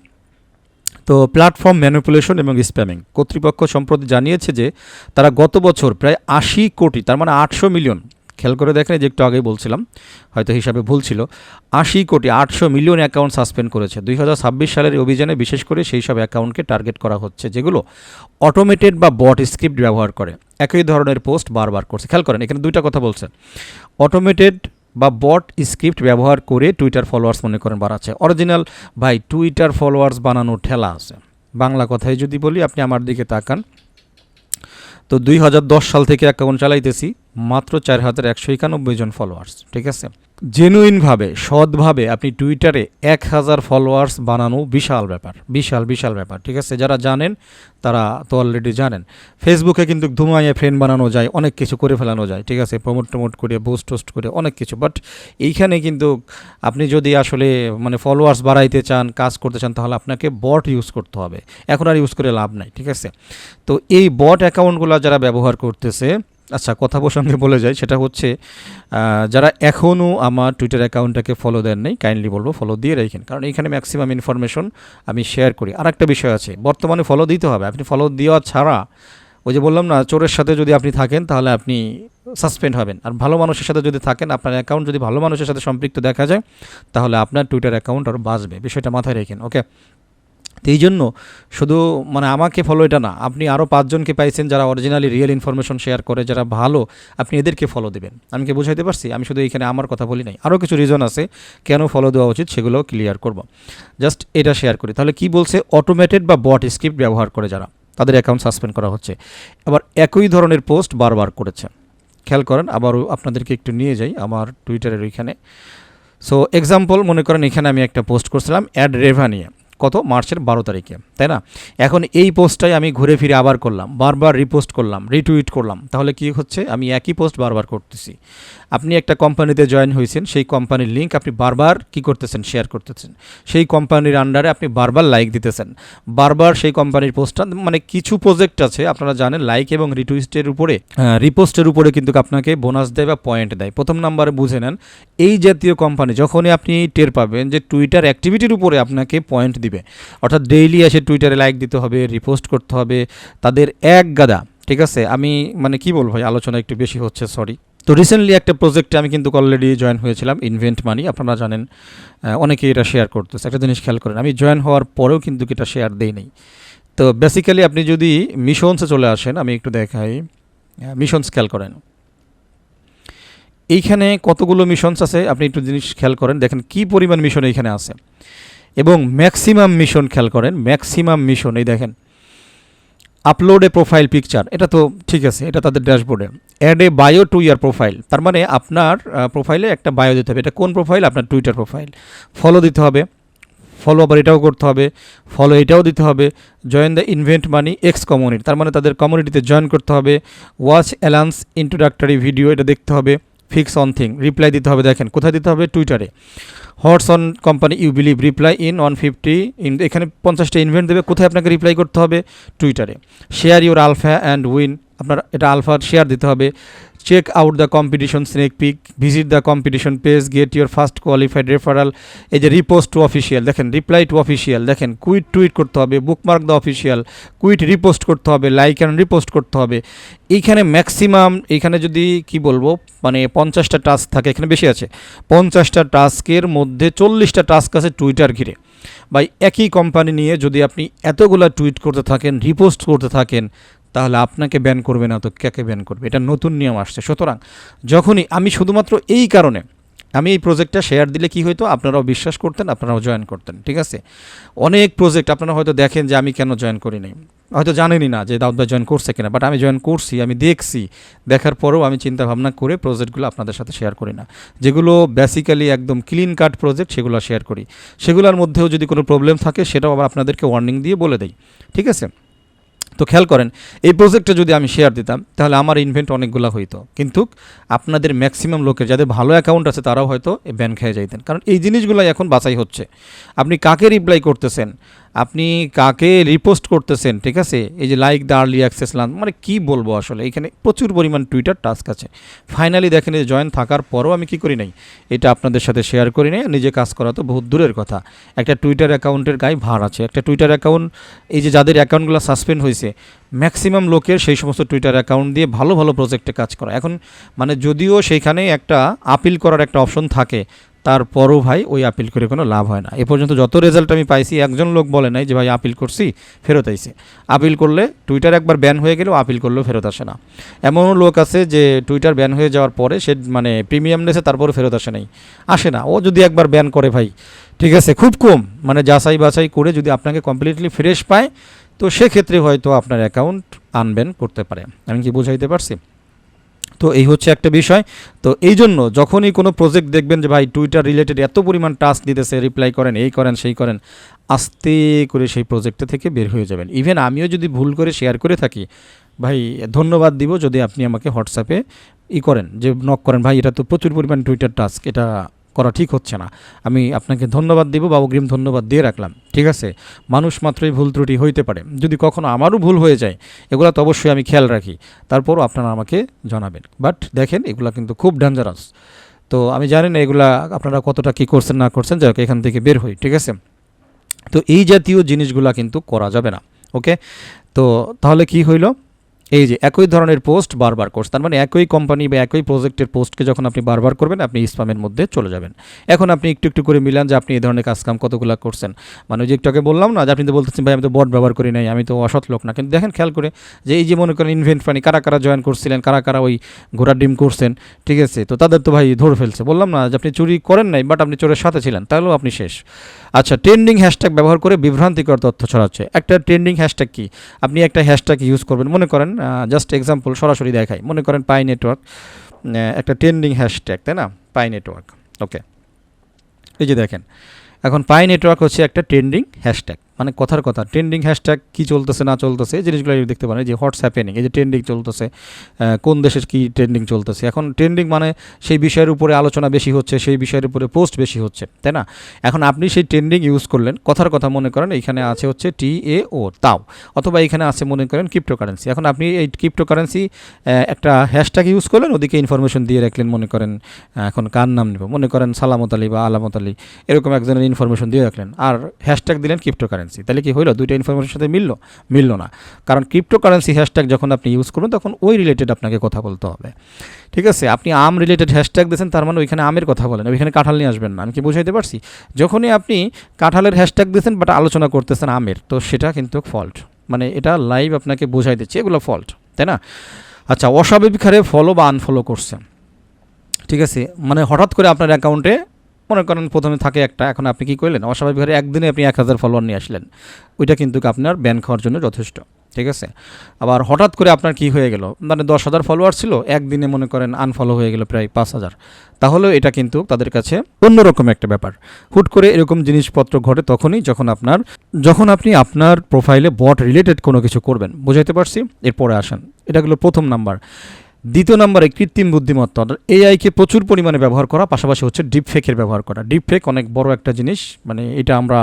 তো প্ল্যাটফর্ম ম্যানিপুলেশন এবং স্প্যামিং কর্তৃপক্ষ সম্প্রতি জানিয়েছে যে তারা গত বছর প্রায় 80 কোটি, তার মানে 800 মিলিয়ন, খেয়াল করে দেখেন, যে একটু আগেই বলছিলাম, হয়তো হিসাবে ভুল ছিল, 80 কোটি 800 মিলিয়ন অ্যাকাউন্ট সাসপেন্ড করেছে 2026 সালের অভিযানে। বিশেষ করে সেই সব অ্যাকাউন্টকে টার্গেট করা হচ্ছে যেগুলো অটোমেটেড বা বট স্ক্রিপ্ট ব্যবহার করে একই ধরনের পোস্ট বারবার করছে। খেয়াল করেন, এখানে দুইটা কথা বলছে, অটোমেটেড বা বট স্ক্রিপ্ট ব্যবহার করে টুইটার ফলোয়ার্স মনে করেন বাড়াচ্ছে। অরিজিনাল ভাই টুইটার ফলোয়ার্স বানানোর ঠেলা আছে। বাংলা কথায় যদি বলি, আপনি আমার দিকে তাকান, তো 2010 সাল থেকে অ্যাকাউন্ট চালাইতেছি, মাত্র 4191 জন ফলোয়ার্স, ঠিক আছে। জেনুইনভাবে সৎভাবে আপনি টুইটারে 1000 ফলোয়ার্স বানানো বিশাল ব্যাপার, বিশাল ব্যাপার, ঠিক আছে। যারা জানেন তারা তো অলরেডি জানেন। ফেসবুকে কিন্তু ধুমাইয়ে ফ্রেন্ড বানানো যায়, অনেক কিছু করে ফেলানো যায়, ঠিক আছে, প্রমোট করে, টোস্ট করে অনেক কিছু। বাট এইখানে কিন্তু আপনি যদি আসলে মানে ফলোয়ার্স বাড়াইতে চান, কাজ করতে চান, তাহলে আপনাকে বট ইউজ করতে হবে। এখন আর ইউজ করে লাভ নাই, ঠিক আছে। তো এই বট অ্যাকাউন্টগুলো যারা ব্যবহার করতেছে, আচ্ছা কথা প্রসঙ্গে বলে যায়, সেটা হচ্ছে যারা এখনও আমার টুইটার অ্যাকাউন্টটাকে ফলো দেন নাই, কাইন্ডলি বলবো ফলো দিয়ে রাখেন, কারণ এইখানে ম্যাক্সিমাম ইনফরমেশন আমি শেয়ার করি। আর একটা বিষয় আছে, বর্তমানে ফলো দিতে হবে। আপনি ফলো দেওয়া ছাড়া, ওই যে বললাম না, চোরের সাথে যদি আপনি থাকেন তাহলে আপনি সাসপেন্ড হবেন। আর ভালো মানুষের সাথে যদি থাকেন, আপনার অ্যাকাউন্ট যদি ভালো মানুষের সাথে সম্পৃক্ত দেখা যায়, তাহলে আপনার টুইটার অ্যাকাউন্ট আরও বাঁচবে। বিষয়টা মাথায় রাখেন, ওকে। তো এই জন্য শুধু মানে আমাকে ফলো এটা না, আপনি আরও 5 জনকে পাইছেন যারা অরিজিনালি রিয়েল ইনফরমেশন শেয়ার করে, যারা ভালো, আপনি এদেরকে ফলো দেবেন। আমি কি বুঝাইতে পারছি? আমি শুধু এখানে আমার কথা বলি নাই, আরও কিছু রিজন আছে কেন ফলো দেওয়া উচিত, সেগুলোও ক্লিয়ার করব। জাস্ট এটা শেয়ার করি। তাহলে কি বলছে, অটোমেটেড বা বট স্ক্রিপ্ট ব্যবহার করে যারা, তাদের অ্যাকাউন্ট সাসপেন্ড করা হচ্ছে। আবার একই ধরনের পোস্ট বারবার করেছে, খেয়াল করেন, আবারও আপনাদেরকে একটু নিয়ে যাই আমার টুইটারের ওইখানে। সো এক্সাম্পল মনে করেন এখানে আমি একটা পোস্ট করছিলাম অ্যাড রেভানিয়া, কত মার্চের 12 তারিখে, তাই না? এখন এই পোস্টটাই আমি ঘুরে ফিরে আবার করলাম, বারবার রিপোস্ট করলাম, রিটুইট করলাম, তাহলে কি হচ্ছে? আমি একই পোস্ট বারবার করতেছি। আপনি একটা কোম্পানিতে জয়েন হয়েছেন, সেই কোম্পানির লিঙ্ক আপনি বারবার কি করতেছেন? শেয়ার করতেছেন। সেই কোম্পানির আন্ডারে আপনি বারবার লাইক দিতেছেন, বারবার সেই কোম্পানির পোস্টটা, মানে কিছু প্রজেক্ট আছে আপনারা জানেন লাইক এবং রিটুইস্টের উপরে, রিপোস্টের উপরে কিন্তু আপনাকে বোনাস দেয় বা পয়েন্ট দেয়। প্রথম নাম্বারে বুঝে নেন, এই জাতীয় কোম্পানি যখনই আপনি টের পাবেন যে টুইটার অ্যাক্টিভিটির উপরে আপনাকে পয়েন্ট দিবে, অর্থাৎ ডেইলি এসে টুইটারে লাইক দিতে হবে, রিপোস্ট করতে হবে, তাদের এক গাদা, ঠিক আছে? আমি মানে কি বলবো ভাই, আলোচনা একটু বেশি হচ্ছে, সরি। তো রিসেন্টলি একটা প্রজেক্টে আমি কিন্তু অলরেডি জয়েন হয়েছিলাম, ইনভেন্ট মানি, আপনারা জানেন অনেকেই এটা শেয়ার করতেছে। একটা জিনিস খেয়াল করেন, আমি জয়েন হওয়ার পরেও কিন্তু এটা শেয়ার দেই নাই। তো বেসিক্যালি আপনি যদি মিশনসে চলে আসেন, আমি একটু দেখাই, মিশনস খেয়াল করেন, এইখানে কতগুলো মিশনস আছে আপনি একটু জিনিস খেয়াল করেন, দেখেন কি পরিমাণ মিশন এইখানে আছে, এবং ম্যাক্সিমাম মিশন খেয়াল করেন, ম্যাক্সিমাম মিশন এই দেখেন। আপলোড এ প্রোফাইল পিকচার, এটা তো ঠিক আছে, এটা তাদের ড্যাশবোর্ডে। Add a bio to your profile, তার মানে আপনার প্রোফাইলে একটা বায়ো দিতে হবে। এটা কোন প্রোফাইল? আপনার টুইটার প্রোফাইল। ফলো দিতে হবে, ফলো আবার এটাও করতে হবে, ফলো এটাও দিতে হবে। Join the invent money x community, তার মানে তাদের কমিউনিটিতে জয়েন করতে হবে। ওয়াচ অ্যালান্স ইন্ট্রোডাক্টরি ভিডিও, এটা দেখতে হবে। ফিক্স অন থিং, রিপ্লাই দিতে হবে, দেখেন কোথায় দিতে হবে? টুইটারে। Hots on company you believe, reply in 150, এখানে 50টা ইনভেন্ট দেবে, কোথায় আপনাকে রিপ্লাই করতে হবে? টুইটারে। Share your alpha and win, আপনার এটা আলফা শেয়ার দিতে হবে। Check out the competition sneak peek, visit the competition page, get your first qualified referral. এই যে রিপোস্ট টু অফিসিয়াল, দেখেন রিপ্লাই টু অফিসিয়াল, দেখেন কুইট টুইট করতে হবে, bookmark the official, quote repost করতে হবে, লাইক অ্যান্ড রিপোস্ট করতে হবে। এইখানে ম্যাক্সিমাম, এইখানে যদি কি বলবো, মানে 50টা টাস্ক থাকে, এখানে বেশি আছে। 50টা টাস্কের মধ্যে 40টা টাস্ক আছে টুইটার ঘিরে। বা একই কোম্পানি নিয়ে যদি আপনি এতগুলা টুইট করতে থাকেন, রিপোস্ট করতে থাকেন, তাহলে আপনাকে ব্যান করবে না তো কাকে ব্যান করবে? এটা নতুন নিয়ম আসছে। সুতরাং যখনই আমি শুধুমাত্র এই কারণে আমি এই প্রজেক্টটা শেয়ার দিলে কি হইতো, আপনারাও বিশ্বাস করতেন, আপনারাও জয়েন করতেন, ঠিক আছে? অনেক প্রজেক্ট আপনারা হয়তো দেখেন যে আমি কেন জয়েন করি নাই, হয়তো জানেনই না যে দাউদ ভাই জয়েন করছে কিনা, বাট আমি জয়েন করছি, আমি দেখছি, দেখার পরেও আমি চিন্তা ভাবনা করে প্রজেক্টগুলো আপনাদের সাথে শেয়ার করি না। যেগুলো বেসিক্যালি একদম ক্লিন কাট প্রজেক্ট, সেগুলো শেয়ার করি। সেগুলোর মধ্যেও যদি কোনো প্রবলেম থাকে, সেটাও আবার আপনাদেরকে ওয়ার্নিং দিয়ে বলে দেই, ঠিক আছে? তো খেয়াল করেন, এই প্রজেক্টটা যদি আমি শেয়ার দিতাম, তাহলে আমার ইনভেন্ট অনেকগুলো হইতো, কিন্তু আপনাদের ম্যাক্সিমাম লোকের যাদের ভালো অ্যাকাউন্ট আছে তারাও হয়তো ব্যান খেয়ে যাইতেন। কারণ এই জিনিসগুলো এখন বাছাই হচ্ছে, আপনি কাকে রিপ্লাই করতেছেন, আপনি কাকে রিপোস্ট করতেছেন, ঠিক আছে? এই যে like the early access lunch, মানে কী বলবো আসলে, এখানে প্রচুর পরিমাণ টুইটার টাস্ক আছে। ফাইনালি দেখেন, যে জয়েন থাকার পরও আমি কি করি নাই, এটা আপনাদের সাথে শেয়ার করি নাই। নিজে কাজ করা তো বহুত দূরের কথা, একটা টুইটার অ্যাকাউন্টের গায়ে ভার আছে। একটা টুইটার অ্যাকাউন্ট, এই যে যাদের অ্যাকাউন্টগুলো সাসপেন্ড হয়েছে, ম্যাক্সিমাম লোকের সেই সমস্ত টুইটার অ্যাকাউন্ট দিয়ে ভালো ভালো প্রজেক্টে কাজ করা। এখন মানে যদিও সেইখানে একটা আপিল করার একটা অপশন থাকে, তারপরও ভাই ওই আপিল করে কোনো লাভ হয় না। এ পর্যন্ত যত রেজাল্ট আমি পাইছি, একজন লোক বলে নাই যে ভাই আপিল করছি ফেরত আইছে। আপিল করলে টুইটার একবার ব্যান হয়ে গেলেও আপিল করলেও ফেরত আসে না। এমনও লোক আছে যে টুইটার ব্যান হয়ে যাওয়ার পরে সে মানে প্রিমিয়াম নেছে, তারপরে ফেরত আসে না। ও যদি একবার ব্যান করে ভাই, ঠিক আছে, খুব কম, মানে যাচাই বাছাই করে যদি আপনাকে কমপ্লিটলি ফ্রেশ পায়, তো সেক্ষেত্রে হয়তো আপনার অ্যাকাউন্ট আনব্যান করতে পারে। আমি কি বুঝাইতে পারছি? তো এই হচ্ছে একটা বিষয়। তো এই জন্য যখনই কোনো প্রজেক্ট দেখবেন যে ভাই টুইটার রিলেটেড এত পরিমাণ টাস্ক দিতেছে, রিপ্লাই করেন, এই করেন, সেই করেন, আস্তে করে সেই প্রজেক্টটা থেকে বের হয়ে যাবেন। ইভেন আমিও যদি ভুল করে শেয়ার করে থাকি, ভাই ধন্যবাদ দিব যদি আপনি আমাকে হোয়াটসঅ্যাপে করেন, যে নক করেন, ভাই এটা তো প্রচুর পরিমাণ টুইটার টাস্ক, এটা করা ঠিক হচ্ছে না। আমি আপনাকে ধন্যবাদ দিব, বা অগ্রিম ধন্যবাদ দিয়ে রাখলাম, ঠিক আছে? মানুষ মাত্রই ভুল ত্রুটি হইতে পারে, যদি কখনো আমারও ভুল হয়ে যায়, এগুলো তো অবশ্যই আমি খেয়াল রাখি, তারপরও আপনারা আমাকে জানাবেন। বাট দেখেন, এগুলো কিন্তু খুব ডেঞ্জারাস। তো আমি জানি না এগুলা আপনারা কতটা কী করছেন না করছেন, যাই হোক এখান থেকে বের হই, ঠিক আছে? তো এই জাতীয় জিনিসগুলা কিন্তু করা যাবে না, ওকে? তো তাহলে কি হইল, এই যে একই ধরনের পোস্ট বারবার করছে, তার মানে একই কোম্পানি বা একই প্রজেক্টের পোস্টকে যখন আপনি বারবার করবেন, আপনি স্প্যামের মধ্যে চলে যাবেন। এখন আপনি একটু একটু করে মিলান যে আপনি এই ধরনের কাজকাম কতগুলো করছেন। মানে যে একটু আগে বললাম না যে আপনি তো বলতেছেন ভাই আমি তো বট ব্যবহার করি নাই, আমি তো অসৎ লোক না, কিন্তু দেখেন খেয়াল করে যে এই যে মনে করেন ইনভেন্ট ফানি কারা কারা জয়েন করছিলেন, কারা কারা ওই ঘোড়ার ডিম করছেন, ঠিক আছে? তো তাদের তো ভাই ধরে ফেলছে। বললাম না যে আপনি চুরি করেন নাই, বাট আপনি চোরের সাথে ছিলেন, তাহলেও আপনি শেষ। আচ্ছা, ট্রেন্ডিং হ্যাশট্যাগ ব্যবহার করে বিভ্রান্তিকর তথ্য ছড়াচ্ছে। একটা ট্রেন্ডিং হ্যাশট্যাগ কি? আপনি একটা হ্যাশট্যাগ ইউজ করবেন, মনে করেন জাস্ট এক্সাম্পল সরাসরি দেখাই, মনে করেন পাই নেটওয়ার্ক একটা ট্রেন্ডিং হ্যাশট্যাগ, তাই না? পাই নেটওয়ার্ক, ওকে, এই যে দেখেন এখন পাই নেটওয়ার্ক হচ্ছে একটা ট্রেন্ডিং হ্যাশট্যাগ, মানে কথার কথা ট্রেন্ডিং হ্যাশট্যাগ কী চলতেছে না চলতেছে এই জিনিসগুলো দেখতে পারেন, যে হোয়াটস হ্যাপেনিং, এই যে ট্রেন্ডিং চলতেছে, কোন দেশের কী ট্রেন্ডিং চলতেছে। এখন ট্রেন্ডিং মানে সেই বিষয়ের উপরে আলোচনা বেশি হচ্ছে, সেই বিষয়ের উপরে পোস্ট বেশি হচ্ছে, তাই না? এখন আপনি সেই ট্রেন্ডিং ইউজ করলেন, কথার কথা মনে করেন এইখানে আছে হচ্ছে TAO তাও, অথবা এখানে আছে মনে করেন ক্রিপ্টোকারেন্সি। এখন আপনি এই ক্রিপ্টোকারেন্সি একটা হ্যাশট্যাগ ইউজ করলেন, ওদিকে ইনফরমেশন দিয়ে রাখলেন, মনে করেন এখন কার নাম নেব, মনে করেন সালামত আলী বা আলামত আলী, এরকম একজনের ইনফরমেশন দিয়ে রাখলেন, আর হ্যাশট্যাগ দিলেন ক্রিপ্টোকারেন্সি। তাহলে কি হইলো? দুইটা ইনফরমেশনের সাথে মিললো না। কারণ ক্রিপ্টোকারেন্সি হ্যাশট্যাগ যখন আপনি ইউজ করবেন তখন ওই রিলেটেড আপনাকে কথা বলতে হবে, ঠিক আছে? আপনি আম রিলেটেড হ্যাশট্যাগ দিয়েছেন, তার মানে ওইখানে আমের কথা বলেন, ওইখানে কাঁঠাল নিয়ে আসবেন না। আমি কি বুঝাইতে পারছি? যখনই আপনি কাঁঠালের হ্যাশট্যাগ দিয়েছেন বাট আলোচনা করতেছেন আমের, তো সেটা কিন্তু ফল্ট, মানে এটা লাইভ আপনাকে বোঝাই দিচ্ছে এগুলো ফল্ট, তাই না? আচ্ছা, অস্বাভাবিক হারে ফলো বা আনফলো করছে, ঠিক আছে? মানে হঠাৎ করে আপনার অ্যাকাউন্টে মনে করেন প্রথমে থাকে একটা, এখন আপনি কী করলেন, অস্বাভাবিকভাবে একদিনে আপনি 1000 ফলোয়ার নিয়ে আসলেন, ওইটা কিন্তু আপনার ব্যান খাওয়ার জন্য যথেষ্ট, ঠিক আছে? আবার হঠাৎ করে আপনার কি হয়ে গেল, মানে 10,000 ফলোয়ার ছিল, একদিনে মনে করেন আনফলো হয়ে গেল প্রায় 5,000, তাহলে এটা কিন্তু তাদের কাছে অন্যরকম একটা ব্যাপার। হুট করে এরকম জিনিসপত্র ঘটে তখনই যখন আপনি আপনার প্রোফাইলে বট রিলেটেড কোনো কিছু করবেন, বুঝাইতে পারছি? এরপরে আসেন, এটা হলো প্রথম নাম্বার। দ্বিতীয় নম্বরে কৃত্রিম বুদ্ধিমত্তা, এআইকে প্রচুর পরিমাণে ব্যবহার করা, পাশাপাশি হচ্ছে ডিপফেকের ব্যবহার করা। ডিপফেক অনেক বড় একটা জিনিস, মানে এটা আমরা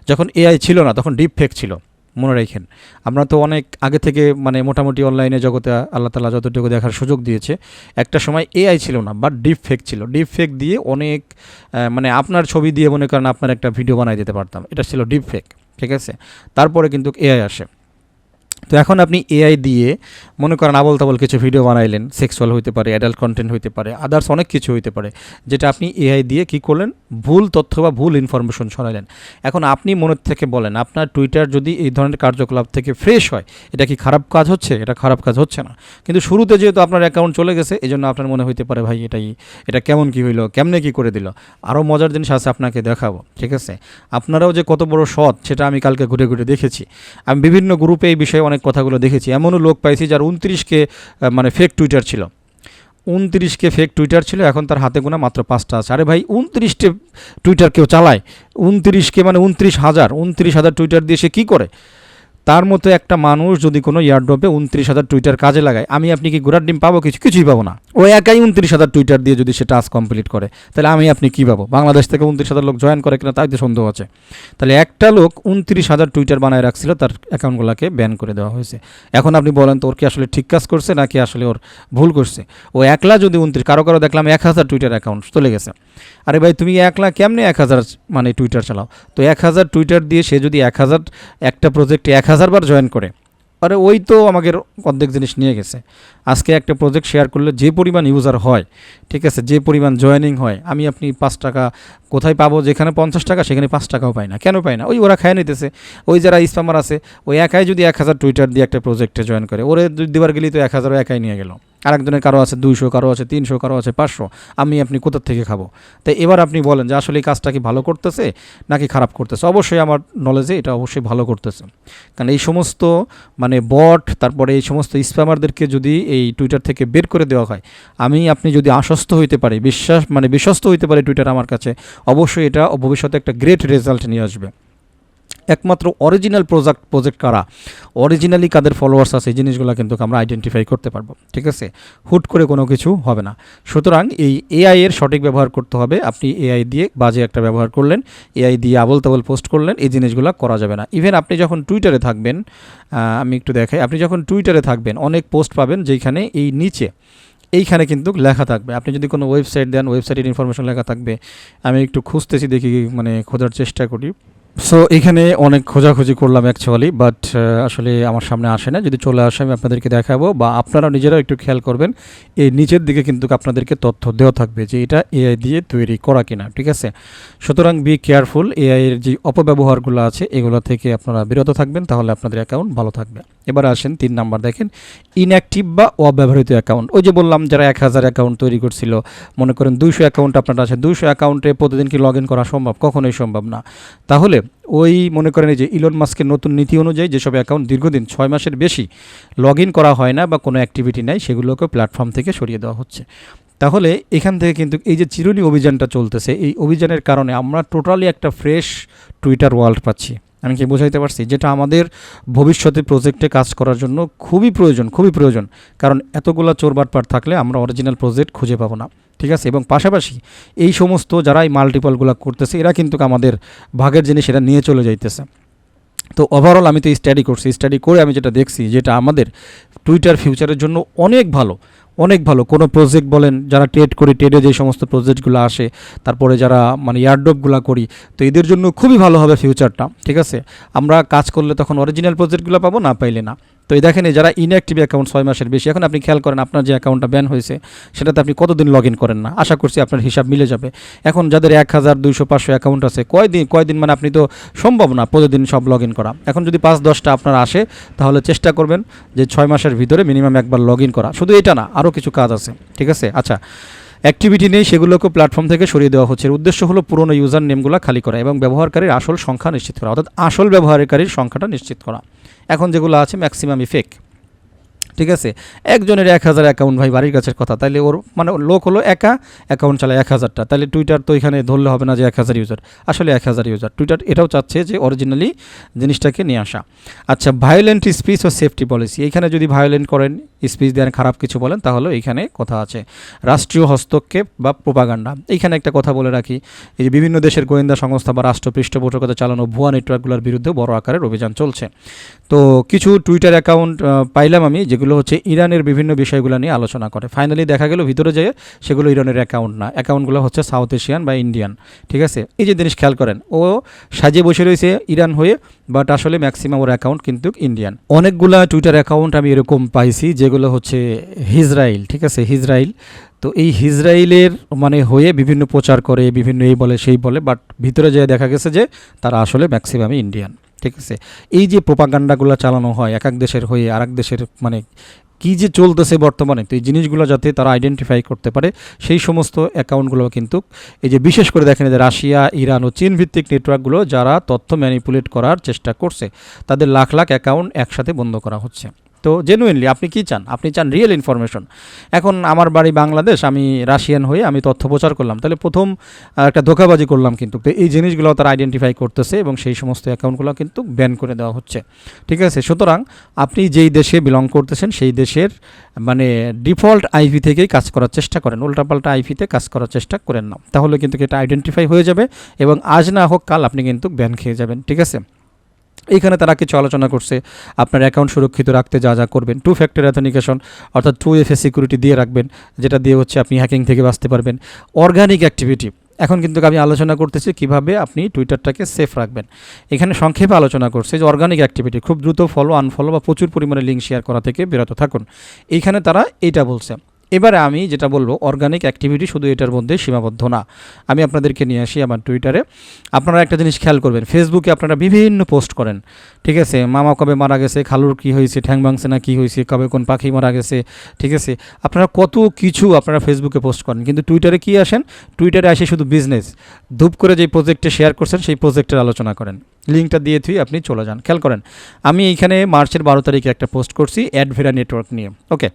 যখন এআই ছিল না তখন ডিপফেক ছিল, মনে রাখেন। আমরা তো অনেক আগে থেকে মানে মোটামুটি অনলাইনে জগতে আল্লাহ তাআলা যতটুকু দেখার সুযোগ দিয়েছে, একটা সময় এআই ছিল না, বাট ডিপফেক ছিল। ডিপফেক দিয়ে অনেক মানে আপনার ছবি দিয়ে মনে করেন আপনার একটা ভিডিও বানাই দিতে পারতাম, এটা ছিল ডিপফেক, ঠিক আছে? তারপরে কিন্তু এআই আসে। তো এখন আপনি এআই দিয়ে মনে করেন আবল তাবল কিছু ভিডিও বানাইলেন, সেক্সুয়াল হইতে পারে, অ্যাডাল্ট কন্টেন্ট হইতে পারে, আদার্স অনেক কিছু হইতে পারে, যেটা আপনি এআই দিয়ে কী করলেন, ভুল তথ্য বা ভুল ইনফরমেশন ছড়াইলেন। এখন আপনি মনের থেকে বলেন, আপনার টুইটার যদি এই ধরনের কার্যকলাপ থেকে ফ্রেশ হয়, এটা কি খারাপ কাজ হচ্ছে? এটা খারাপ কাজ হচ্ছে না, কিন্তু শুরুতে যেহেতু আপনার অ্যাকাউন্ট চলে গেছে, এই জন্য আপনার মনে হইতে পারে ভাই এটা কেমন কী হইলো, কেমনে কী করে দিল। আরও মজার জিনিস আছে, আপনাকে দেখাবো, ঠিক আছে? আপনারাও যে কত বড় সৎ সেটা আমি কালকে ঘুরে ঘুরে দেখেছি। আমি বিভিন্ন গ্রুপে এই বিষয়ে অনেক কথাগুলো দেখেছি। এমনও লোক পাইছি যার 29কে মানে ফেক টুইটার ছিল, 29কে ফেক টুইটার ছিল, এখন তার হাতে গোনা মাত্র 5টা আছে। আরে ভাই, 29টে টুইটার কেউ চালায়? 29কে মানে 29,000 টুইটার দিয়ে সে কী করে? তার মতো একটা মানুষ যদি কোনো ইয়ারড্রপে 29,000 টুইটার কাজে লাগায়, আমি আপনি কি ঘোড়ার ডিম পাবো? কিছুই পাবো না। ও একাই 29,000 টুইটার দিয়ে যদি সে টাস্ক কমপ্লিট করে, তাহলে আমি আপনি কী পাবো? বাংলাদেশ থেকে 29,000 লোক জয়েন করে কিনা তাই তো সন্দেহ আছে। তাহলে একটা লোক 29,000 টুইটার বানায় রাখছিল, তার অ্যাকাউন্টগুলোকে ব্যান করে দেওয়া হয়েছে। এখন আপনি বলেন তো, ওর কি আসলে ঠিক কাজ করছে নাকি আসলে ওর ভুল করছে? ও একলা যদি 29, কারো দেখলাম 1,000 টুইটার অ্যাকাউন্ট চলে গেছে। আরে ভাই, তুমি একলা কেমনে 1,000 মানে টুইটার চালাও? তো 1,000 টুইটার দিয়ে সে যদি 1,000 একটা প্রজেক্টে 1,000 বার জয়েন করে, আরে ওই তো আমাদের অর্ধেক জিনিস নিয়ে গেছে। আজকে একটা প্রজেক্ট শেয়ার করলে যে পরিমাণ ইউজার হয়, ঠিক আছে, যে পরিমাণ জয়েনিং হয়, আমি আপনি 5 টাকা কোথায় পাবো? যেখানে 50 টাকা সেখানে 5 টাকাও পাই না। কেন পাই না? ওরা খায় নিতেছে। ওই যারা স্প্যামার আছে, ওই একাই যদি 1,000 টুইটার দিয়ে একটা প্রজেক্টে জয়েন করে, ওরে দিবার গেলেই তো 1,000 একাই নিয়ে গেল। আরেকজনের কারো আছে 200, কারো আছে 300, কারো আছে 500, আমি আপনি কোথা থেকে খাবো? তাই এবার আপনি বলেন যে আসলে এই কাজটা কি ভালো করতেছে নাকি খারাপ করতেছে? অবশ্যই আমার নলেজে এটা অবশ্যই ভালো করতেছে। কারণ এই সমস্ত মানে বট, তারপরে এই সমস্ত স্প্যামারদেরকে যদি এই টুইটার থেকে বের করে দেওয়া হয়, আমি আপনি যদি আশ্বস্ত হইতে পারি, বিশ্বস্ত হইতে পারি টুইটার আমার কাছে, অবশ্যই এটা ভবিষ্যতে একটা গ্রেট রেজাল্ট নিয়ে আসবে। একমাত্র অরিজিনাল প্রজেক্ট কারা, অরিজিনালি কাদের ফলোয়ার্স আছে, এই জিনিসগুলো কিন্তু আমরা আইডেন্টিফাই করতে পারবো, ঠিক আছে? হুট করে কোনো কিছু হবে না। সুতরাং এই এআই এর সঠিক ব্যবহার করতে হবে। আপনি এআই দিয়ে বাজে একটা ব্যবহার করলেন, এআই দিয়ে আবল তাবল পোস্ট করলেন, এই জিনিসগুলো করা যাবে না। ইভেন আপনি যখন টুইটারে থাকবেন, আমি একটু দেখাই, আপনি যখন টুইটারে থাকবেন অনেক পোস্ট পাবেন যেখানে এই নিচে এইখানে কিন্তু লেখা থাকবে। আপনি যদি কোনো ওয়েবসাইট দেন, ওয়েবসাইটের ইনফরমেশন লেখা থাকবে। আমি একটু খুঁজতেছি, দেখি মানে খোঁজার চেষ্টা করি। সো এখানে অনেক খোঁজাখুঁজি করলাম অ্যাকচুয়ালি, বাট আসলে আমার সামনে আসে না। যদি চলে আসে আমি আপনাদেরকে দেখাবো, বা আপনারা নিজেরাও একটু খেয়াল করবেন, এই নিচের দিকে কিন্তু আপনাদেরকে তথ্য দেওয়া থাকবে যে এটা এআই দিয়ে তৈরি করা কিনা, ঠিক আছে? সুতরাং বি কেয়ারফুল, এআই এর যে অপব্যবহারগুলো আছে এগুলো থেকে আপনারা বিরত থাকবেন, তাহলে আপনাদের অ্যাকাউন্ট ভালো থাকবে। এবার আসেন 3 নাম্বার দেখেন ইনঅ্যাক্টিভ বা অব্যবহৃত অ্যাকাউন্ট। ওই যে বললাম যারা 1000 অ্যাকাউন্ট তৈরি করছিল, মনে করেন 200 অ্যাকাউন্ট আপনার আছে, 200 অ্যাকাউন্টে প্রতিদিন কি লগ ইন করা সম্ভব? কখনোই সম্ভব না। তাহলে ওই মনে করেন এই যে ইলন মাস্কের নতুন নীতি অনুযায়ী যেসব অ্যাকাউন্ট দীর্ঘদিন 6 মাসের বেশি লগ ইন করা হয় না বা কোনো অ্যাক্টিভিটি নাই, সেগুলোকে প্ল্যাটফর্ম থেকে সরিয়ে দেওয়া হচ্ছে। তাহলে এখান থেকে কিন্তু এই যে চিরুনি অভিযানটা চলতেছে, এই অভিযানের কারণে আমরা টোটালি একটা ফ্রেশ টুইটার ওয়ার্ল্ড পাচ্ছি। আমি কি বোঝাইতে পারছি? যেটা আমাদের ভবিষ্যতে প্রজেক্টে কাজ করার জন্য খুবই প্রয়োজন। কারণ এতগুলো চোরবাটপাট থাকলে আমরা অরিজিনাল প্রজেক্ট খুঁজে পাবো না, ঠিক আছে? এবং পাশাপাশি এই সমস্ত যারা এই মাল্টিপলগুলো করতেছে এরা কিন্তু আমাদের ভাগের জিনিস এরা নিয়ে চলে যাইতেছে। তো ওভারঅল আমি তো স্টাডি করে আমি যেটা দেখছি, যেটা আমাদের টুইটার ফিউচারের জন্য অনেক ভালো। কোনো প্রজেক্ট বলেন, যারা ট্রেডে যে সমস্ত প্রজেক্টগুলো আসে, তারপরে যারা মানে এয়ারড্রপগুলো করি, তো এদের জন্য খুবই ভালো হবে ফিউচারটা, ঠিক আছে? আমরা কাজ করলে তখন অরিজিনাল প্রজেক্টগুলো পাবো, না পাইলে না। তো এই দেখেন যারা ইনঅ্যাক্টিভ অ্যাকাউন্ট 6 মাসের বেশি, এখন আপনি খেয়াল করেন আপনার যে অ্যাকাউন্টটা ব্যান হয়েছে সেটাতে আপনি কতদিন লগ ইন করেন না। আশা করছি আপনার হিসাব মিলে যাবে। এখন যাদের 1000, 200, 500 অ্যাকাউন্ট আছে, কয়দিন মানে আপনি তো সম্ভব না প্রতিদিন সব লগ ইন করা। এখন যদি 5-10টা আপনার আসে, তাহলে চেষ্টা করবেন যে 6 মাসের ভিতরে মিনিমাম একবার লগ ইন করা। শুধু এটা না, আরও কিছু কাজ আছে, ঠিক আছে? আচ্ছা, অ্যাক্টিভিটি নেই, সেগুলোকে প্ল্যাটফর্ম থেকে সরিয়ে দেওয়া হচ্ছে। উদ্দেশ্য হলো পুরনো ইউজার নেমগুলো খালি করা এবং ব্যবহারকারীর আসল সংখ্যা নিশ্চিত করা, অর্থাৎ আসল ব্যবহারকারীর সংখ্যাটা নিশ্চিত করা। এখন যেগুলো আছে ম্যাক্সিমামই ফেক, ঠিক আছে? একজনের 1000 অ্যাকাউন্ট, ভাই বাড়ির কাছের কথা, তাইলে ওর মানে লোক হলো একা অ্যাকাউন্ট চালায় 1000টা, তাহলে টুইটার তো এখানে ধরলে হবে না যে 1000 ইউজার, আসলে 1000 ইউজার। টুইটার এটাও চাচ্ছে যে অরিজিনালি জিনিসটাকে নিয়ে আসা। আচ্ছা, ভায়োলেন্ট স্পিচ ও সেফটি পলিসি, এখানে যদি ভায়োলেন্ট করেন, স্পিচ দেন, খারাপ কিছু বলেন, তাহলে এইখানে কথা আছে রাষ্ট্রীয় হস্তক্ষেপ বা প্রোপাগান্ডা। এইখানে একটা কথা বলে রাখি, এই যে বিভিন্ন দেশের গোয়েন্দা সংস্থা বা রাষ্ট্র পৃষ্ঠপোষকতা চালানো ভুয়া নেটওয়ার্কগুলোর বিরুদ্ধে বড় আকারের অভিযান চলছে। তো কিছু টুইটার অ্যাকাউন্ট পাইলাম আমি, যেগুলো হচ্ছে ইরানের বিভিন্ন বিষয়গুলো নিয়ে আলোচনা করে। ফাইনালি দেখা গেল ভিতরে যেয়ে সেগুলো ইরানের অ্যাকাউন্ট না, অ্যাকাউন্টগুলো হচ্ছে সাউথ এশিয়ান বা ইন্ডিয়ান, ঠিক আছে? এই যে জিনিস খেয়াল করেন, ও সাজিয়ে বসে রয়েছে ইরান হয়ে, বাট আসলে ম্যাক্সিমাম ওর অ্যাকাউন্ট কিন্তু ইন্ডিয়ান। অনেকগুলা টুইটার অ্যাকাউন্ট আমি এরকম পাইছি যেগুলো হচ্ছে হিজরাইল, ঠিক আছে? হিজরাইল, তো এই হিজরাইলের মানে হয়ে বিভিন্ন প্রচার করে, বিভিন্ন এই বলে সেই বলে, বাট ভিতরে যেয়ে দেখা গেছে যে তারা আসলে ম্যাক্সিমামই ইন্ডিয়ান, ঠিক আছে? এই যে প্রোপাগান্ডাগুলো চালানো হয় এক এক দেশের হয়ে আর এক দেশের, মানে কী যে চলতেছে বর্তমানে, তো এই জিনিসগুলো যাতে তারা আইডেন্টিফাই করতে পারে, সেই সমস্ত অ্যাকাউন্টগুলো কিন্তু এই যে বিশেষ করে দেখেন যে রাশিয়া, ইরান ও চীন ভিত্তিক নেটওয়ার্কগুলো যারা তথ্য ম্যানিপুলেট করার চেষ্টা করছে, তাদের লাখ লাখ অ্যাকাউন্ট একসাথে বন্ধ করা হচ্ছে। তো জেনুইনলি আপনি কি চান? আপনি চান রিয়েল ইনফরমেশন। এখন আমার বাড়ি বাংলাদেশ, আমি রাশিয়ান হয়ে আমি তথ্য প্রচার করলাম, তাহলে প্রথম একটা ধোঁকাবাজি করলাম কিন্তু। তো এই জিনিসগুলো তারা আইডেন্টিফাই করতেছে এবং সেই সমস্ত অ্যাকাউন্টগুলো কিন্তু ব্যান করে দেওয়া হচ্ছে, ঠিক আছে? সুতরাং আপনি যেই দেশে বিলং করতেছেন সেই দেশের মানে ডিফল্ট আইপি থেকেই কাজ করার চেষ্টা করেন, উল্টাপাল্টা আইপিতে কাজ করার চেষ্টা করেন না, তাহলে কিন্তু এটা আইডেন্টিফাই হয়ে যাবে এবং আজ না হোক কাল আপনি কিন্তু ব্যান খেয়ে যাবেন, ঠিক আছে? এইখানে তারা কিছু আলোচনা করছে আপনার অ্যাকাউন্ট সুরক্ষিত রাখতে যা যা করবেন, 2 ফ্যাক্টর অথেন্টিকেশন অর্থাৎ 2FA সিকিউরিটি দিয়ে রাখবেন, যেটা দিয়ে হচ্ছে আপনি হ্যাকিং থেকে বাঁচতে পারবেন। অর্গানিক অ্যাক্টিভিটি, এখন কিন্তু আমি আলোচনা করতেছি কিভাবে আপনি টুইটারটাকে সেফ রাখবেন। এখানে সংক্ষেপে আলোচনা করছে যে অর্গানিক অ্যাক্টিভিটি, খুব দ্রুত ফলো আনফলো বা প্রচুর পরিমাণে লিঙ্ক শেয়ার করা থেকে বিরত থাকুন। এইখানে তারা এইটা বলছে। এবারে আমি যেটা বলবো, অর্গানিক অ্যাক্টিভিটি শুধু এটার মধ্যে সীমাবদ্ধ না। আমি আপনাদেরকে নিয়ে আসি আমার টুইটারে। আপনারা একটা জিনিস খেয়াল করবেন, ফেসবুকে আপনারা বিভিন্ন পোস্ট করেন, ঠিক আছে? মামা কবে মারা গেছে, খালুর কী হয়েছে, ঠ্যাং ভাঙছে না কী হয়েছে, কবে কোন পাখি মারা গেছে, ঠিক আছে? আপনারা কত কিছু আপনারা ফেসবুকে পোস্ট করেন, কিন্তু টুইটারে কি আসেন? টুইটারে আসে শুধু বিজনেস। ধূপ করে যে প্রজেক্টে শেয়ার করছেন সেই প্রজেক্টের আলোচনা করেন, লিঙ্কটা দিয়ে থুই আপনি চলে যান। খেয়াল করেন, আমি এইখানে মার্চের 12 তারিখে একটা পোস্ট করছি অ্যাডভেরা নেটওয়ার্ক নিয়ে, ওকে?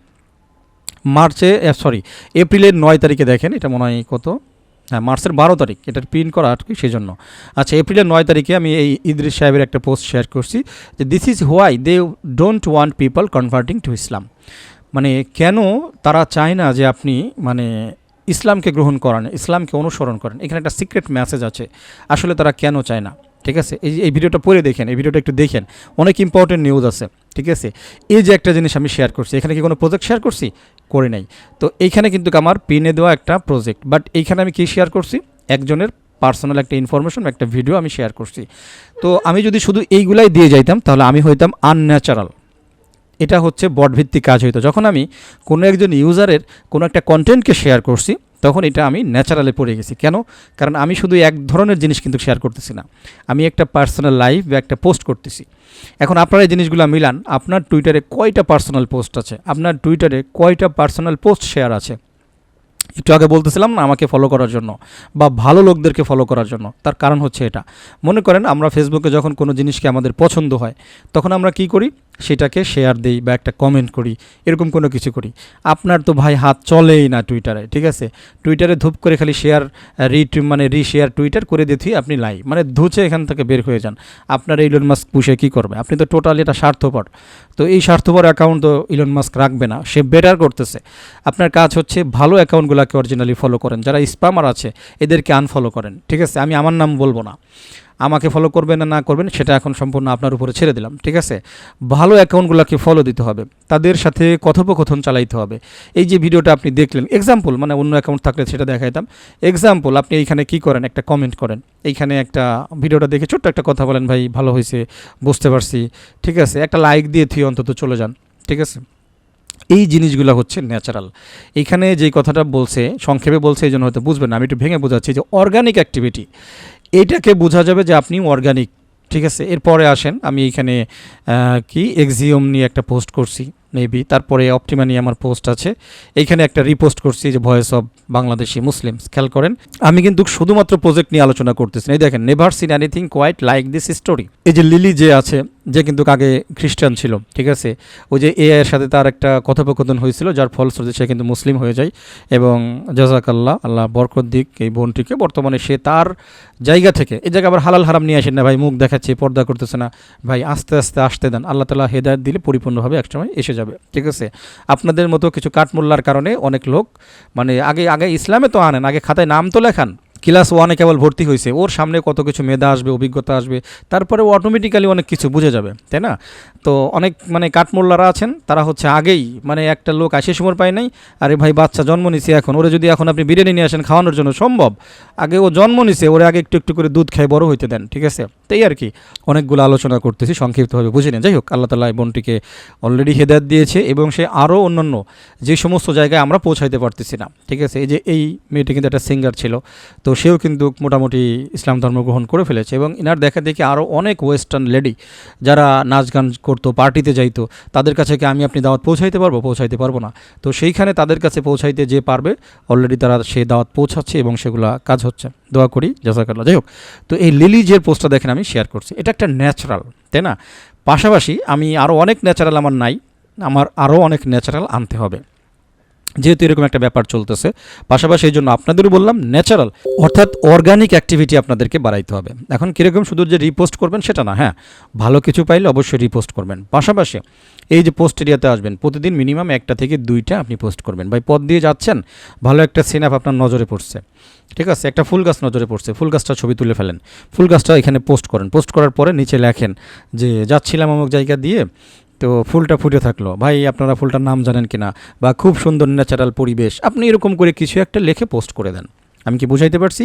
এপ্রিলের 9 তারিখে দেখেন, এটা মনে হয় কত, হ্যাঁ মার্চের 12 তারিখ, এটার প্রিন্ট করা আর কি, সেই জন্য। আচ্ছা, এপ্রিলের 9 তারিখে আমি এই ইদ্রিস সাহেবের একটা পোস্ট শেয়ার করছি যে this is why they don't want people converting to Islam. মানে কেন তারা চায় না যে আপনি মানে ইসলামকে গ্রহণ করেন, ইসলামকে অনুসরণ করেন। এখানে একটা সিক্রেট মেসেজ আছে, আসলে তারা কেন চায় না, ঠিক আছে? এই ভিডিওটা পড়ে দেখেন, এই ভিডিওটা একটু দেখেন, অনেক ইম্পর্টেন্ট নিউজ আছে, ঠিক আছে? এই যে একটা জিনিস আমি শেয়ার করছি, এখানে কি কোনো প্রজেক্ট শেয়ার করছি? করে নাই। তো এইখানে কিন্তু আমার পিনে দেওয়া একটা প্রজেক্ট, বাট এইখানে আমি কি শেয়ার করছি? একজনের পার্সোনাল একটা ইনফরমেশন, একটা ভিডিও আমি শেয়ার করছি। তো আমি যদি শুধু এইগুলাই দিয়ে যাইতাম তাহলে আমি হইতাম আনন্যাচারাল, এটা হচ্ছে বটভিত্তিক কাজ হইতো। যখন আমি কোনো একজন ইউজারের কোনো একটা কন্টেন্টকে শেয়ার করছি, তখন এটা আমি ন্যাচারালে পড়ে গেছি। কেন? কারণ আমি শুধু এক ধরনের জিনিস কিন্তু শেয়ার করতেছি না, আমি একটা পার্সোনাল লাইফ বা একটা পোস্ট করতেছি। এখন আপনারা এই জিনিসগুলো মিলান, আপনার টুইটারে কয়টা পার্সোনাল পোস্ট আছে, আপনার টুইটারে কয়টা পার্সোনাল পোস্ট শেয়ার আছে। একটু আগে বলতেছিলাম না আমাকে ফলো করার জন্য বা ভালো লোকদেরকে ফলো করার জন্য, তার কারণ হচ্ছে এটা। মনে করেন আমরা ফেসবুকে যখন কোনো জিনিসকে আমাদের পছন্দ হয় তখন আমরা কি করি, সেটাকে শেয়ার দিই বা একটা কমেন্ট করি, এরকম কোনো কিছু করি। আপনার তো ভাই হাত চলেই না টুইটারে, ঠিক আছে, টুইটারে ধূপ করে খালি শেয়ার রিশেয়ার টুইটার করে দিতেই আপনি ধুচে এখান থেকে বের হয়ে যান। আপনার ইলন মাস্ক পুষে কী করবে? আপনি তো টোটালি এটা স্বার্থপর। তো এই স্বার্থপর অ্যাকাউন্ট তো ইলন মাস্ক রাখবে না, সে বেটার করতেছে। আপনার কাজ হচ্ছে ভালো অ্যাকাউন্টগুলোকে অরিজিনালি ফলো করেন, যারা স্প্যামার আছে এদেরকে আনফলো করেন, ঠিক আছে। আমি আমার নাম বলবো না, আমাকে ফলো করবেন না করবেন সেটা এখন সম্পূর্ণ আপনার উপরে ছেড়ে দিলাম, ঠিক আছে। ভালো অ্যাকাউন্টগুলোকে ফলো দিতে হবে, তাদের সাথে কথোপকথন চালাইতে হবে। এই যে ভিডিওটা আপনি দেখলেন, এক্সাম্পল, অন্য অ্যাকাউন্ট থাকলে সেটা দেখাইতাম। এক্সাম্পল, আপনি এইখানে কি করেন, একটা কমেন্ট করেন, এইখানে একটা ভিডিওটা দেখে ছোট্ট একটা কথা বলেন, ভাই ভালো হয়েছে, বুঝতে পারছি, ঠিক আছে, একটা লাইক দিয়ে থুয়ে অন্তত চলে যান, ঠিক আছে। এই জিনিসগুলো হচ্ছে ন্যাচারাল। এইখানে যেই কথাটা বলছে সংক্ষেপে বলছে, এই জন্য হয়তো বুঝবেন না, আমি একটু ভেঙে বোঝাচ্ছি যে অর্গানিক অ্যাক্টিভিটি, এইটাকে বোঝা যাবে যে আপনি অর্গানিক, ঠিক আছে। এরপরে আসেন, আমি এইখানে এক্সিওম নিয়ে একটা পোস্ট করছি মেবি, তারপরে অপটিমা নিয়ে আমার পোস্ট আছে, এইখানে একটা রিপোস্ট করছি যে ভয়েস অফ বাংলাদেশি মুসলিমস। খেয়াল করেন আমি কিন্তু শুধুমাত্র প্রজেক্ট নিয়ে আলোচনা করতেছি না। এই দেখেন, never seen anything quite like this story. এই যে লিলি যে আছে, যে কিন্তু আগে খ্রিস্টান ছিল, ঠিক আছে, ওই যে এআই এর সাথে তার একটা কথোপকথন হয়েছিল, যার ফলশ্রুতি সে কিন্তু মুসলিম হয়ে যায়। এবং জাযাকাল্লাহ, আল্লাহ বরকত দিক এই বোনটিকে। বর্তমানে সে তার জায়গা থেকে, এই জায়গায় আবার হালাল হারাম নিয়ে আসেন না ভাই, মুখ দেখাচ্ছে, পর্দা করতেছে না ভাই, আস্তে আস্তে আসতে দেন, আল্লাহ তাআলা হেদায়েত দিলে পরিপূর্ণভাবে একসময় এসে যাবে, ঠিক আছে। আপনাদের মতো কিছু কাঠমোল্লার কারণে অনেক লোক আগে ইসলামে তো আনেন, আগে খাতায় নাম তো লেখান, ক্লাস 1-এ কেবল ভর্তি হয়েছে, ওর সামনে কত কিছু মেধা আসবে, অভিজ্ঞতা আসবে, তারপরে ও অটোমেটিক্যালি অনেক কিছু বুঝে যাবে, তাই না? তো অনেক কাঠমোল্লারা আছেন, তারা হচ্ছে আগেই একটা লোক আসে সময় পায় নাই, আরে ভাই বাচ্চা জন্ম নিছে, এখন ওরে যদি এখন আপনি বিরিয়ানি নিয়ে আসেন খাওয়ানোর জন্য সম্ভব? আগে ও জন্ম নিছে, ওরে আগে একটু একটু করে দুধ খাই বড় হইতে দেন, ঠিক আছে। তাই আর কি, অনেকগুলো আলোচনা করতেছি, সংক্ষিপ্তভাবে বুঝে নিন। যাই হোক, আল্লাহ তাআলা এই বোনটিকে অলরেডি হেদায়েত দিয়েছে এবং সে আরও অন্যান্য যে সমস্ত জায়গায় আমরা পৌঁছাইতে পারতেছি না, ঠিক আছে। এই মেয়েটি কিন্তু একটা সিঙ্গার ছিল, তো সেও কিন্তু মোটামুটি ইসলাম ধর্ম গ্রহণ করে ফেলেছে। এবং ইনার দেখা দেখি আরও অনেক ওয়েস্টার্ন লেডি যারা নাচ গান করতো, পার্টিতে যাইতো, তাদের কাছে কি আমি আপনি দাওয়াত পৌঁছাইতে পারবো? পৌঁছাইতে পারবো না। তো সেইখানে তাদের কাছে পৌঁছাইতে যে পারবে, অলরেডি তারা সেই দাওয়াত পৌঁছাচ্ছে এবং সেগুলো কাজ হচ্ছে। দোয়া করি, জাযাকাল্লাহ। যাই হোক, তো এই লিলি যে পোস্টটা দেখেন আমি শেয়ার করছি, এটা একটা ন্যাচারাল, তাই না? পাশাপাশি আমি আরও অনেক ন্যাচারাল আমার নাই, আমার আরও অনেক ন্যাচারাল আনতে হবে, যেহেতু এরকম একটা ব্যাপার চলতেছে। পাশাপাশি এই জন্য আপনাদেরও বললাম ন্যাচারাল, অর্থাৎ অর্গানিক অ্যাক্টিভিটি আপনাদেরকে বাড়াইতে হবে। এখন কীরকম শুধু যে রিপোস্ট করবেন সেটা না, হ্যাঁ, ভালো কিছু পাইলে অবশ্যই রিপোস্ট করবেন। পাশাপাশি এই যে পোস্ট এরিয়াতে আসবেন, প্রতিদিন মিনিমাম 1টা থেকে 2টা আপনি পোস্ট করবেন। ভাই পথ দিয়ে যাচ্ছেন, ভালো একটা সিনাপ আপনার নজরে পড়ছে, ঠিক আছে, একটা ফুল গাছ নজরে পড়ছে, ফুল গাছটার ছবি তুলে ফেলেন, ফুল গাছটা এখানে পোস্ট করেন। পোস্ট করার পরে নিচে লেখেন যে যাচ্ছিলাম অমুক জায়গা দিয়ে, তো ফুলটা ফুটে থাকলো, ভাই আপনারা ফুলটার নাম জানেন কিনা, বা খুব সুন্দর ন্যাচারাল পরিবেশ, আপনি এরকম করে কিছু একটা লিখে পোস্ট করে দেন। আমি কি বুঝাইতে পারছি?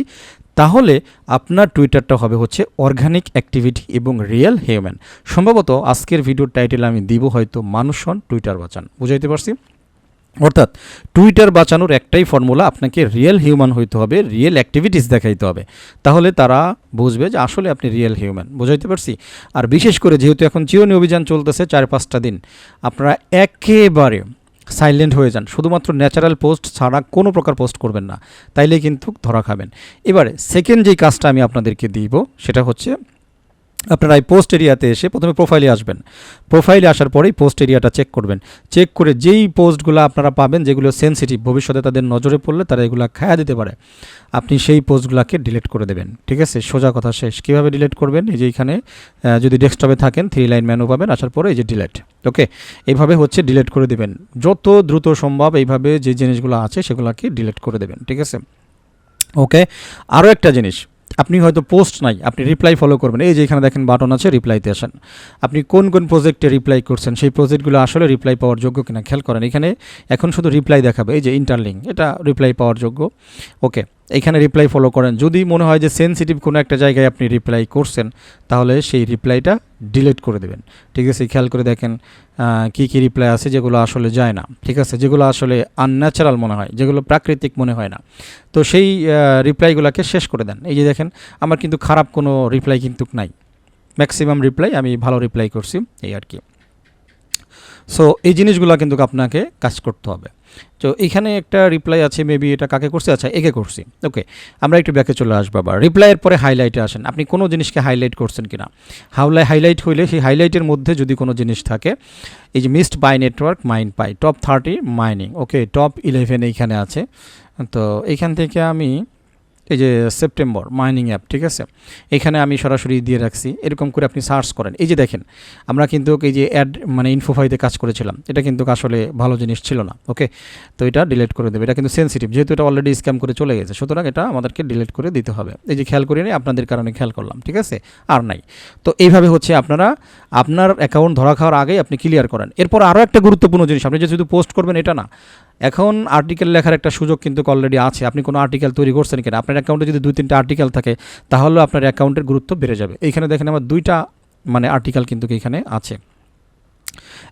তাহলে আপনার টুইটারটা হবে হচ্ছে অর্গানিক অ্যাক্টিভিটি এবং রিয়েল হিউম্যান। সম্ভবত আজকের ভিডিওর টাইটেল আমি দিব হয়তো মানুষ হন টুইটার বাঁচান। বুঝাইতে পারছি? অর্থাৎ টুইটার বাঁচানোর একটাই ফর্মুলা, আপনাকে রিয়েল হিউম্যান হইতে হবে, রিয়েল অ্যাক্টিভিটিস দেখাইতে হবে, তাহলে তারা বুঝবে যে আসলে আপনি রিয়েল হিউম্যান। বুঝাইতে পারছি? আর বিশেষ করে যেহেতু এখন চিরুনি অভিযান চলতেছে 4-5টা দিন, আপনারা একেবারে সাইলেন্ট হয়ে যান, শুধুমাত্র ন্যাচারাল পোস্ট ছাড়া কোনো প্রকার পোস্ট করবেন না, তাইলে কিন্তু ধরা খাবেন। এবারে সেকেন্ড যেই কাজটা আমি আপনাদেরকে দিব সেটা হচ্ছে, আপনারা এই পোস্ট এরিয়াতে এসে প্রথমে প্রোফাইলে আসবেন। প্রোফাইলে আসার পরেই পোস্ট এরিয়াটা চেক করবেন। চেক করে যেই পোস্টগুলো আপনারা পাবেন যেগুলো সেনসিটিভ, ভবিষ্যতে তাদের নজরে পড়লে তারা এগুলো খায়া দিতে পারে, আপনি সেই পোস্টগুলোকে ডিলিট করে দেবেন, ঠিক আছে। সোজা কথা শেষ। কীভাবে ডিলিট করবেন? এই যে এখানে যদি ডেস্কটপে থাকেন 3 লাইন মেনু পাবেন, আসার পরে এই যে ডিলিট, ওকে, এইভাবে হচ্ছে ডিলিট করে দেবেন। যত দ্রুত সম্ভব এইভাবে যে জিনিসগুলো আছে সেগুলোকে ডিলিট করে দেবেন, ঠিক আছে। ওকে, আরও একটা জিনিস, আপনি হয়তো পোস্ট নাই, আপনি রিপ্লাই ফলো করবেন। এই যে এখানে দেখেন বাটন আছে, রিপ্লাইতে আসেন। আপনি কোন কোন প্রজেক্টে রিপ্লাই করছেন, সেই প্রজেক্টগুলো আসলে রিপ্লাই পাওয়ার যোগ্য কিনা খেয়াল করেন। এখানে এখন শুধু রিপ্লাই দেখাবে, এই যে ইন্টারলিঙ্ক, এটা রিপ্লাই পাওয়ার যোগ্য। ওকে, এখানে রিপ্লাই ফলো করেন। যদি মনে হয় যে সেনসিটিভ কোনো একটা জায়গায় আপনি রিপ্লাই করছেন, তাহলে সেই রিপ্লাইটা ডিলিট করে দেবেন। ঠিক আছে, খেয়াল করে দেখেন কী কী রিপ্লাই আছে যেগুলো আসলে যায় না। ঠিক আছে, যেগুলো আসলে আনন্যাচারাল মনে হয়, যেগুলো প্রাকৃতিক মনে হয় না, তো সেই রিপ্লাইগুলোকে শেষ করে দেন। এই যে দেখেন, আমার কিন্তু খারাপ কোনো রিপ্লাই কিন্তু নাই, ম্যাক্সিমাম রিপ্লাই আমি ভালো রিপ্লাই করছি, এই আর কি। সো এই জিনিসগুলো কিন্তু আপনাকে কাজ করতে হবে। তো এখানে একটা রিপ্লাই আছে, মেবি এটা কাকে করছি, আচ্ছা একে করছি। ওকে, আমরা একটু ব্যাকে চলে আসবো আবার। রিপ্লাইয়ের পরে হাইলাইটে আসেন। আপনি কোনো জিনিসকে হাইলাইট করছেন কিনা, হাইলাইট হইলে সেই হাইলাইটের মধ্যে যদি কোনো জিনিস থাকে, এই যে missed by network mine pi top 30 mining, okay top 11 এইখানে আছে। তো এইখান থেকে আমি এই যে সেপ্টেম্বর মাইনিং অ্যাপ, ঠিক আছে, এখানে আমি সরাসরি দিয়ে রাখছি। এরকম করে আপনি সার্চ করেন। এই যে দেখেন, আমরা কিন্তু এই যে অ্যাড মানে ইনফোফাইতে কাজ করেছিলাম, এটা কিন্তু আসলে ভালো জিনিস ছিল না। ওকে, তো এটা ডিলিট করে দেবে। এটা কিন্তু সেনসিটিভ, যেহেতু এটা অলরেডি স্ক্যাম করে চলে গেছে, সুতরাং এটা আমাদেরকে ডিলিট করে দিতে হবে। এই যে খেয়াল করিনি, আপনাদের কারণে খেয়াল করলাম, ঠিক আছে, আর নাই। তো এইভাবে হচ্ছে আপনারা আপনার অ্যাকাউন্ট ধরা খাওয়ার আগেই আপনি ক্লিয়ার করেন। এরপর আরও একটা গুরুত্বপূর্ণ জিনিস, আপনি যে শুধু পোস্ট করবেন এটা না, এখন আর্টিকেল লেখার একটা সুযোগ কিন্তু অলরেডি আছে। আপনি কোনো আর্টিকেল তৈরি করছেন কিনা, আপনার অ্যাকাউন্টে যদি 2-3টা আর্টিকেল থাকে, তাহলে আপনার অ্যাকাউন্টের গুরুত্ব বেড়ে যাবে। এইখানে দেখেন আমার 2টা মানে আর্টিকেল কিন্তু এখানে আছে।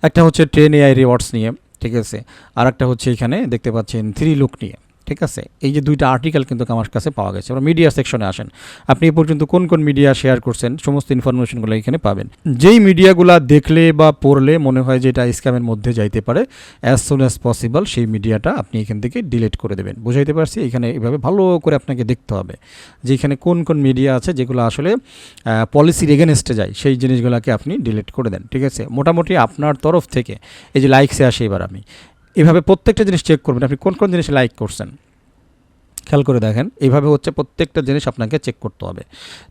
একটা হচ্ছে 10 AI রিওয়ার্ডস নিয়ে, ঠিক আছে, আর একটা হচ্ছে এখানে দেখতে পাচ্ছেন 3 লুক নিয়ে। ঠিক আছে, এই যে 2টা আর্টিকেল কিন্তু আমার কাছে পাওয়া গেছে। আমরা মিডিয়া সেকশনে আসেন, আপনি এ পর্যন্ত কোন কোন মিডিয়া শেয়ার করছেন সমস্ত ইনফরমেশনগুলো এখানে পাবেন। যেই মিডিয়াগুলো দেখলে বা পড়লে মনে হয় যে এটা স্ক্যামের মধ্যে যাইতে পারে, অ্যাজ সুন অ্যাজ পসিবল সেই মিডিয়াটা আপনি এখান থেকে ডিলিট করে দেবেন। বুঝাইতে পারছি? এখানে এভাবে ভালো করে আপনাকে দেখতে হবে যে এখানে কোন কোন মিডিয়া আছে যেগুলো আসলে পলিসির এগেনস্টে যায়, সেই জিনিসগুলোকে আপনি ডিলিট করে দেন। ঠিক আছে, মোটামুটি আপনার তরফ থেকে এই যে লাইকসে আসে, এবার আমি এভাবে প্রত্যেকটা জিনিস চেক করবেন আপনি কোন কোন জিনিস লাইক করছেন। খেয়াল করে দেখেন, এইভাবে হচ্ছে প্রত্যেকটা জিনিস আপনাকে চেক করতে হবে।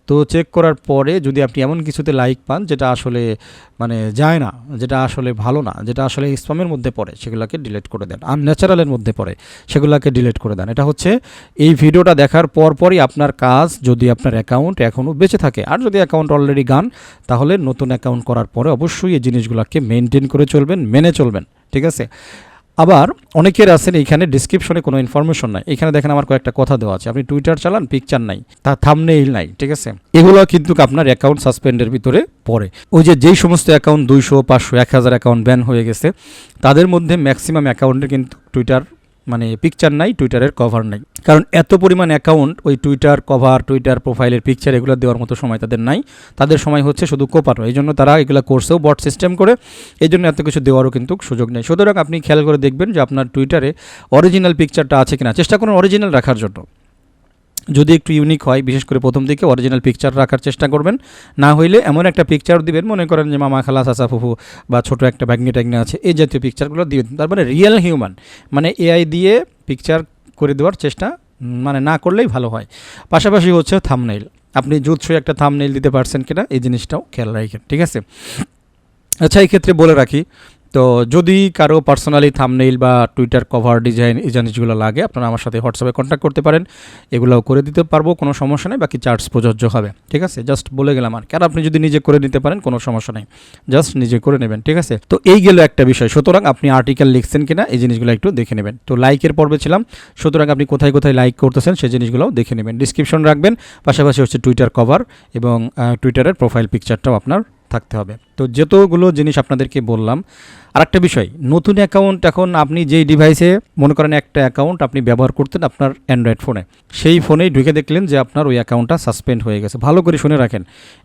তো চেক করার পরে যদি আপনি এমন কিছুতে লাইক পান যেটা আসলে মানে যায় না, যেটা আসলে ভালো না, যেটা আসলে স্প্যামের মধ্যে পড়ে, সেগুলোকে ডিলিট করে দেন। আনন্যাচারালের মধ্যে পড়ে, সেগুলোকে ডিলিট করে দেন। এটা হচ্ছে এই ভিডিওটা দেখার পরপরই আপনার কাজ, যদি আপনার অ্যাকাউন্ট এখনও বেঁচে থাকে। আর যদি অ্যাকাউন্ট অলরেডি গান, তাহলে নতুন অ্যাকাউন্ট করার পরে অবশ্যই এই জিনিসগুলোকে মেনটেন করে চলবেন, মেনে চলবেন। ঠিক আছে, আবার অনেকের আছেন এইখানে ডিসক্রিপশনে কোনো ইনফরমেশন নাই। এখানে দেখেন আমার কয়েকটা কথা দেওয়া আছে, আপনি টুইটার চালান, পিকচার নাই, তার থাম্বনেইল নাই। ঠিক আছে, এগুলো কিন্তু আপনার অ্যাকাউন্ট সাসপেন্ডের ভিতরে পড়ে। ওই যে যেই সমস্ত অ্যাকাউন্ট 200, 500, 1000 অ্যাকাউন্ট ব্যান হয়ে গেছে, তাদের মধ্যে ম্যাক্সিমাম অ্যাকাউন্টে কিন্তু টুইটার মানে পিকচার নাই, টুইটারের কভার নাই। কারণ এত পরিমাণ অ্যাকাউন্ট ওই টুইটার কভার, টুইটার প্রোফাইলের পিকচার এগুলো দেওয়ার মতো সময় তাদের নাই। তাদের সময় হচ্ছে শুধু কোপানো, এই জন্য তারা এগুলো করছেও বট সিস্টেম করে, এই জন্য এত কিছু দেওয়ারও কিন্তু সুযোগ নেই। সুতরাং আপনি খেয়াল করে দেখবেন যে আপনার টুইটারে অরিজিনাল পিকচারটা আছে কিনা, চেষ্টা করুন অরিজিনাল রাখার জন্য। যদি একটু ইউনিক হয়, বিশেষ করে প্রথম দিকে অরিজিনাল পিকচার রাখার চেষ্টা করবেন। না হইলে এমন একটা পিকচার দিবেন, মনে করেন যে মামা, খালা, চাচা, ফুফু বা ছোটো একটা ব্যাগনি ট্যাগনি আছে, এই জাতীয় পিকচারগুলো দিবেন। তারপরে রিয়েল হিউম্যান মানে এআই দিয়ে পিকচার করে দেওয়ার চেষ্টা মানে না করলেই ভালো হয়। পাশাপাশি হচ্ছে থাম্বনেইল, আপনি জুৎসই একটা থাম্বনেইল দিতে পারছেন কিনা, এই জিনিসটাও খেয়াল রাখেন। ঠিক আছে, আচ্ছা এই ক্ষেত্রে বলে রাখি, তো যদি কারো পার্সোনালি থাম্বনেইল বা টুইটার কভার ডিজাইন এই জিনিসগুলো লাগে, আপনারা আমার সাথে হোয়াটসঅ্যাপে কন্ট্যাক্ট করতে পারেন, এগুলোও করে দিতে পারবো, কোনো সমস্যা নেই। বাকি চার্জ প্রযোজ্য হবে। ঠিক আছে, জাস্ট বলে গেলাম। আর কারণ আপনি যদি নিজে করে নিতে পারেন কোনো সমস্যা নেই, জাস্ট নিজে করে নেবেন। ঠিক আছে, তো এই গেল একটা বিষয়। সুতরাং আপনি আর্টিকেল লিখছেন কিনা এই জিনিসগুলো একটু দেখে নেবেন। তো লাইকের পর্বে ছিলাম, সুতরাং আপনি কোথায় কোথায় লাইক করতেছেন সেই জিনিসগুলোও দেখে নেবেন। ডিসক্রিপশন রাখবেন, পাশাপাশি হচ্ছে টুইটার কভার এবং টুইটারের প্রোফাইল পিকচারটাও আপনার থাকতে হবে। তো যতগুলো জিনিস আপনাদেরকে বললাম, আরেকটা বিষয়, নতুন অ্যাকাউন্ট এখন আপনি যেই ডিভাইসে মনে করেন একটা অ্যাকাউন্ট আপনি ব্যবহার করতেন আপনার অ্যান্ড্রয়েড ফোনে, সেই ফোনেই ঢুকে দেখলেন যে আপনার ওই অ্যাকাউন্টটা সাসপেন্ড হয়ে গেছে। ভালো করে শুনে রাখেন,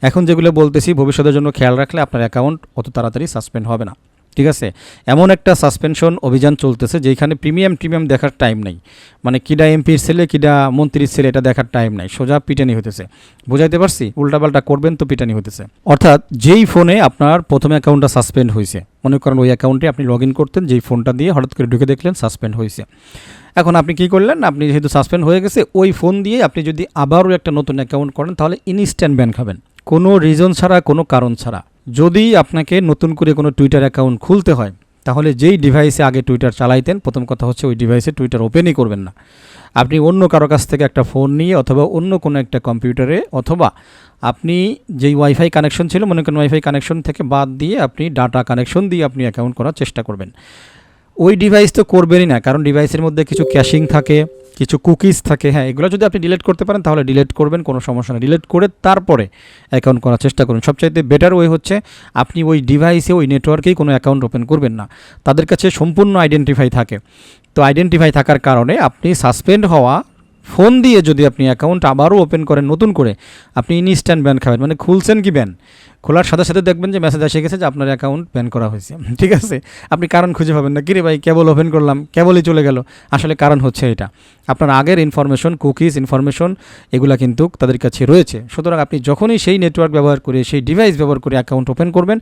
এখন যেগুলো বলতেছি ভবিষ্যতের জন্য খেয়াল রাখলে আপনার অ্যাকাউন্ট অত তাড়াতাড়ি সাসপেন্ড হবে না। ঠিক আছে, এমন একটা সাসপেনশন অভিযান চলতেছে যেখানে প্রিমিয়াম দেখার টাইম নেই, মানে কিডা এমপির ছেলে কিডা মন্ত্রীর ছেলে এটা দেখার টাইম নাই, সোজা পিটানি হতেছে। বুঝাইতে পারছি? উল্টাপাল্টা করবেন তো পিটানি হতেছে। অর্থাৎ যেই ফোনে আপনার প্রথম অ্যাকাউন্টটা সাসপেন্ড হয়েছে, মনে করেন ওই অ্যাকাউন্টে আপনি লগ ইন করতেন, যেই ফোনটা দিয়ে হঠাৎ করে ঢুকে দেখলেন সাসপেন্ড হয়েছে। এখন আপনি কী করলেন, আপনি যেহেতু সাসপেন্ড হয়ে গেছে, ওই ফোন দিয়ে আপনি যদি আবারও একটা নতুন অ্যাকাউন্ট করেন, তাহলে ইনস্ট্যান্ট ব্যান খাবেন, কোনো রিজন ছাড়া, কোনো কারণ ছাড়া। যদি আপনাকে নতুন করে কোনো টুইটার অ্যাকাউন্ট খুলতে হয়, তাহলে যেই ডিভাইসে আগে টুইটার চালাইতেন, প্রথম কথা হচ্ছে ওই ডিভাইসে টুইটার ওপেনই করবেন না। আপনি অন্য কারো কাছ থেকে একটা ফোন নিয়ে অথবা অন্য কোনো একটা কম্পিউটারে, অথবা আপনি যেই ওয়াইফাই কানেকশন ছিল, মনে করেন ওয়াইফাই কানেকশন থেকে বাদ দিয়ে আপনি ডাটা কানেকশন দিয়ে আপনি অ্যাকাউন্ট করার চেষ্টা করবেন। ওই ডিভাইস তো করবেনই না, কারণ ডিভাইসের মধ্যে কিছু ক্যাশিং থাকে, কিছু কুকিজ থাকে। হ্যাঁ, এগুলো যদি আপনি ডিলিট করতে পারেন তাহলে ডিলিট করবেন, কোনো সমস্যা নেই। ডিলিট করে তারপরে অ্যাকাউন্ট করার চেষ্টা করুন। সবচাইতে বেটার ওয়ে হচ্ছে আপনি ওই ডিভাইসে ওই নেটওয়ার্কেই কোনো অ্যাকাউন্ট ওপেন করবেন না। তাদের কাছে সম্পূর্ণ আইডেন্টিফাই থাকে। তো আইডেন্টিফাই থাকার কারণে আপনি সাসপেন্ড হওয়া ফোন দিয়ে যদি আপনি অ্যাকাউন্ট আবারও ওপেন করেন নতুন করে, আপনি ইনস্ট্যান্ট ব্যান খাবেন। মানে খুলছেন কি ব্যান, খোলার সাথে সাথে দেখবেন যে মেসেজ এসে গেছে যে আপনার অ্যাকাউন্ট ব্যান করা হয়েছে। ঠিক আছে, আপনি কারণ খুঁজে পাবেন না, কিরে ভাই কেবল ওপেন করলাম কেবলই চলে গেল। আসলে কারণ হচ্ছে এটা, আপনার আগের ইনফরমেশন, কুকিজ ইনফরমেশন এগুলা কিন্তু তাদের কাছে রয়েছে। সুতরাং আপনি যখনই সেই নেটওয়ার্ক ব্যবহার করে, সেই ডিভাইস ব্যবহার করে অ্যাকাউন্ট ওপেন করবেন,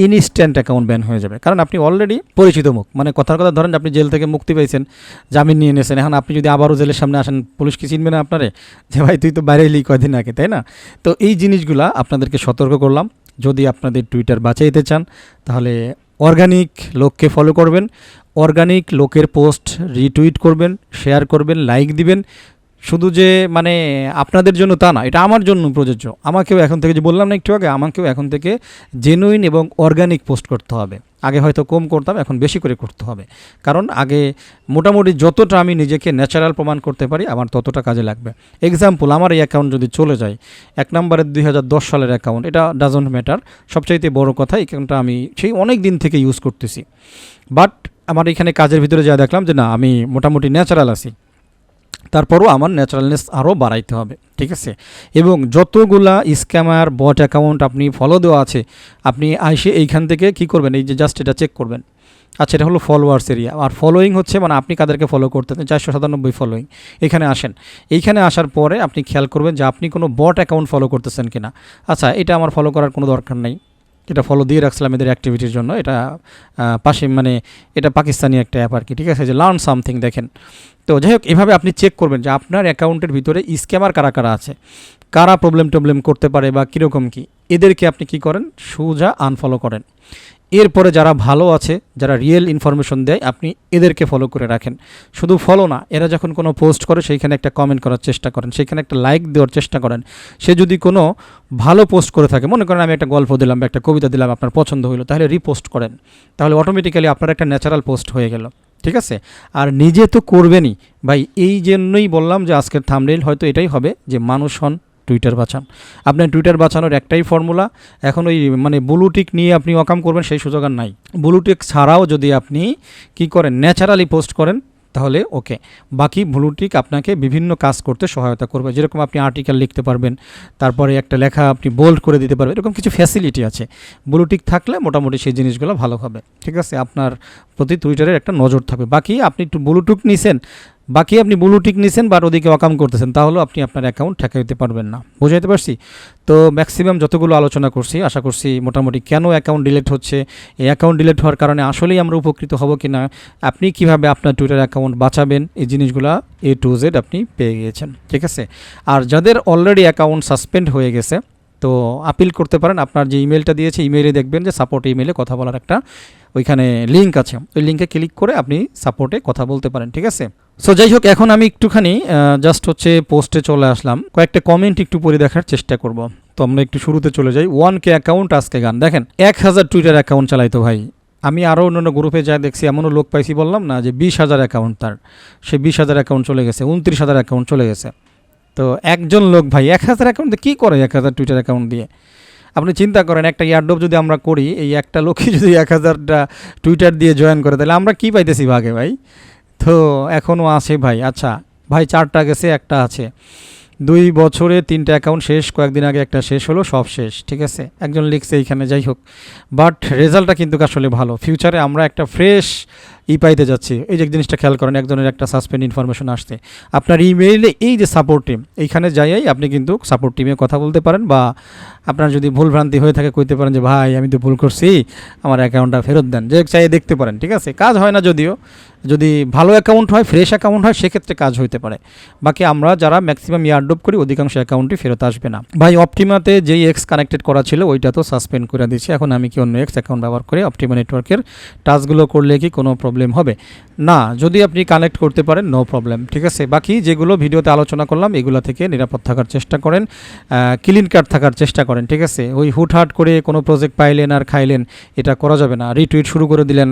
ইনস্ট্যান্ট অ্যাকাউন্ট ব্যান হয়ে যাবে। কারণ আপনি অলরেডি পরিচিত মুখ। মানে কথার কথা ধরেন আপনি জেল থেকে মুক্তি পেয়েছেন, জামিন নিয়ে নিয়েছেন, এখন আপনি যদি আবারও জেলের সামনে আসেন, পুলিশ কি চিনবে না আপনারে যে ভাই তুই তো বাইরে এলি কয়দিন আগে, তাই না? তো এই জিনিসগুলা আপনাদেরকে সতর্ক করলাম। যদি আপনাদের টুইটার বাঁচাইতে চান তাহলে অর্গানিক লোককে ফলো করবেন, অর্গানিক লোকের পোস্ট রিটুইট করবেন, শেয়ার করবেন, লাইক দিবেন। শুধু যে মানে আপনাদের জন্য তা না, এটা আমার জন্য প্রযোজ্য। আমাকেও এখন থেকে, যে বললাম না একটু আগে, আমাকেও এখন থেকে জেনুইন এবং অর্গানিক পোস্ট করতে হবে। আগে হয়তো কম করতাম, এখন বেশি করে করতে হবে। কারণ আগে মোটামুটি যতটা আমি নিজেকে ন্যাচারাল প্রমাণ করতে পারি আমার ততটা কাজে লাগবে। এক্সাম্পল, আমার এই অ্যাকাউন্ট যদি চলে যায়, 1 নম্বরের 2010 সালের অ্যাকাউন্ট, এটা ডাজন্ট ম্যাটার। সবচাইতে বড় কথা, এই অ্যাকাউন্টটা আমি সেই অনেক দিন থেকে ইউজ করতেছি। বাট আমার এখানে কাজের ভিতরে যা দেখলাম যে না, আমি মোটামুটি ন্যাচারাল আছি। তারপরও আমার ন্যাচারালনেস আরও বাড়াইতে হবে। ঠিক আছে, এবং যতগুলা স্ক্যামার বট অ্যাকাউন্ট আপনি ফলো দেওয়া আছে, আপনি আইসে এইখান থেকে কি করবেন, এই যে জাস্ট এটা চেক করবেন। আচ্ছা, এটা হলো ফলোয়ার্স এরিয়া। আর ফলোয়িং হচ্ছে মানে আপনি কাদেরকে ফলো করতেছেন, 497 ফলোয়িং। এখানে আসেন, এইখানে আসার পরে আপনি খেয়াল করবেন যে আপনি কোনো বট অ্যাকাউন্ট ফলো করতেছেন কিনা। আচ্ছা, এটা আমার ফলো করার কোনো দরকার নেই, এটা ফলো দিয়ে রাখছিলাম এদের অ্যাক্টিভিটির জন্য। এটা পাশে মানে এটা পাকিস্তানি একটা অ্যাপ আর কি। ঠিক আছে, যে লার্ন সামথিং দেখেন। তো যাই হোক, এভাবে আপনি চেক করবেন যে আপনার অ্যাকাউন্টের ভিতরে স্ক্যামার কারা কারা আছে, কারা প্রবলেম করতে পারে বা কীরকম কী, এদেরকে আপনি কি করেন, সোজা আনফলো করেন। এরপরে যারা ভালো আছে, যারা রিয়েল ইনফরমেশন দেয়, আপনি এদেরকে ফলো করে রাখেন। শুধু ফলো না, এরা যখন কোনো পোস্ট করে সেইখানে একটা কমেন্ট করার চেষ্টা করেন, সেইখানে একটা লাইক দেওয়ার চেষ্টা করেন। সে যদি কোনো ভালো পোস্ট করে থাকে, মনে করেন আমি একটা গল্প দিলাম বা একটা কবিতা দিলাম, আপনার পছন্দ হইলো, তাহলে রিপোস্ট করেন। তাহলে অটোমেটিক্যালি আপনার একটা ন্যাচারাল পোস্ট হয়ে গেল। ঠিক আছে, আর নিজে তো করবেনই ভাই। এই জন্যই বললাম যে আজকের থাম্বনেইল হয়তো এটাই হবে যে মানুষ হন, টুইটার বাঁচান। আপনার টুইটার বাঁচানোর একটাই ফর্মুলা, এখন ওই মানে ব্লুটিক নিয়ে আপনি অকাম করবেন সেই সুযোগ আর নাই। ব্লুটিক ছাড়াও যদি আপনি কি করেন, ন্যাচারালি পোস্ট করেন, তাহলে ওকে। বাকি ব্লুটিক আপনাকে বিভিন্ন কাজ করতে সহায়তা করবে। যেরকম আপনি আর্টিকেল লিখতে পারবেন, তারপরে একটা লেখা আপনি বোল্ড করে দিতে পারবেন, এরকম কিছু ফ্যাসিলিটি আছে। ব্লুটিক থাকলে মোটামুটি সেই জিনিসগুলো ভালো হবে। ঠিক আছে, আপনার প্রতি টুইটারের একটা নজর থাকবে। বাকি আপনি একটু ব্লুটুক নিছেন, ব্লুটিক নিছেন বা ওদিকে ওয়াকাম করতেছেন, তাহলেও আপনি আপনার অ্যাকাউন্ট ঠেকাইতে পারবেন না। বুঝাইতে পারছি? তো ম্যাক্সিমাম যতগুলো আলোচনা করছি, আশা করছি মোটামুটি কেন অ্যাকাউন্ট ডিলিট হচ্ছে, এই অ্যাকাউন্ট ডিলিট হওয়ার কারণে আসলেই আমরা উপকৃত হব কি না, আপনি কিভাবে আপনার টুইটার অ্যাকাউন্ট বাঁচাবেন, এই জিনিসগুলো A to Z আপনি পেয়ে গিয়েছেন। ঠিক আছে, আর যাদের অলরেডি অ্যাকাউন্ট সাসপেন্ড হয়ে গেছে, তো আপিল করতে পারেন। আপনার যে ইমেলটা দিয়েছে, ইমেইলে দেখবেন যে সাপোর্ট ইমেইলে কথা বলার একটা ওইখানে লিঙ্ক আছে, ওই লিঙ্কে ক্লিক করে আপনি সাপোর্টে কথা বলতে পারেন। ঠিক আছে, সো যাই হোক, এখন আমি একটুখানি জাস্ট হচ্ছে পোস্টে চলে আসলাম, কয়েকটা কমেন্ট একটু পড়ে দেখার চেষ্টা করব। তো আমরা একটু শুরুতে চলে যাই। 1K অ্যাকাউন্ট আজকে গান দেখেন, 1000 টুইটার অ্যাকাউন্ট চালাইতো ভাই। আমি আরও অন্যান্য গ্রুপে যা দেখছি, এমনও লোক পাইছি, বললাম না যে 20,000 অ্যাকাউন্ট তার, সে 20,000 অ্যাকাউন্ট চলে গেছে, 29,000 অ্যাকাউন্ট চলে গেছে। তো একজন লোক ভাই 1000 অ্যাকাউন্ট কী করে, 1000 টুইটার অ্যাকাউন্ট দিয়ে? আপনি চিন্তা করেন, একটা ইয়ারড্রপ যদি আমরা করি, এই একটা লোকই যদি 1000টা টুইটার দিয়ে জয়েন করে, তাহলে আমরা কী পাইতেছি ভাগে ভাই? তো এখনও আছে ভাই। আচ্ছা ভাই, 4টা গেছে, একটা আছে। 2 বছরে 3টা অ্যাকাউন্ট শেষ, কয়েকদিন আগে একটা শেষ হলো, সব শেষ। ঠিক আছে, একজন লিখছে এইখানে। যাই হোক, বাট রেজাল্টটা কিন্তু আসলে ভালো। ফিউচারে আমরা একটা ফ্রেশ পাইতে যাচ্ছি। এই যে জিনিসটা খেয়াল করেন, একজনের একটা সাসপেন্ড ইনফরমেশন আসছে, আপনার ইমেইলে এই যে সাপোর্ট টিম, এইখানে যাইয়াই আপনি কিন্তু সাপোর্ট টিমে কথা বলতে পারেন, বা আপনার যদি ভুলভ্রান্তি হয়ে থাকে কইতে পারেন যে ভাই আমি তো ভুল করছি, আমার অ্যাকাউন্টটা ফেরত দেন, যে চাইয়ে দেখতে পারেন। ঠিক আছে, কাজ হয় না যদিও, যদি ভালো অ্যাকাউন্ট হয়, ফ্রেশ অ্যাকাউন্ট হয়, সেক্ষেত্রে কাজ হইতে পারে। বাকি আমরা যারা ম্যাক্সিমাম ইয়ারড্রপ করি, অধিকাংশ অ্যাকাউন্টই ফেরত আসবে না ভাই। অপটিমাতে যেই এক্স কানেক্টেড করা ছিল ওইটা তো সাসপেন্ড করে দিচ্ছি। এখন আমি কি অন্য এক্স অ্যাকাউন্ট ব্যবহার করে অপটিমা নেটওয়ার্কের টাস্কগুলো করলে কি কোনো প্রবলেম প্রবলেম হবে না। যদি আপনি কানেক্ট করতে পারেন নো প্রবলেম, ঠিক আছে। বাকি যেগুলো ভিডিওতে আলোচনা করলাম এগুলো থেকে নিরাপদ থাকার চেষ্টা করেন, ক্লিন কাট থাকার চেষ্টা করেন, ঠিক আছে। ওই হুটহাট করে কোনো প্রজেক্ট পাইলেন আর খাইলেন, এটা করা যাবে না। রিটুইট শুরু করে দিলেন,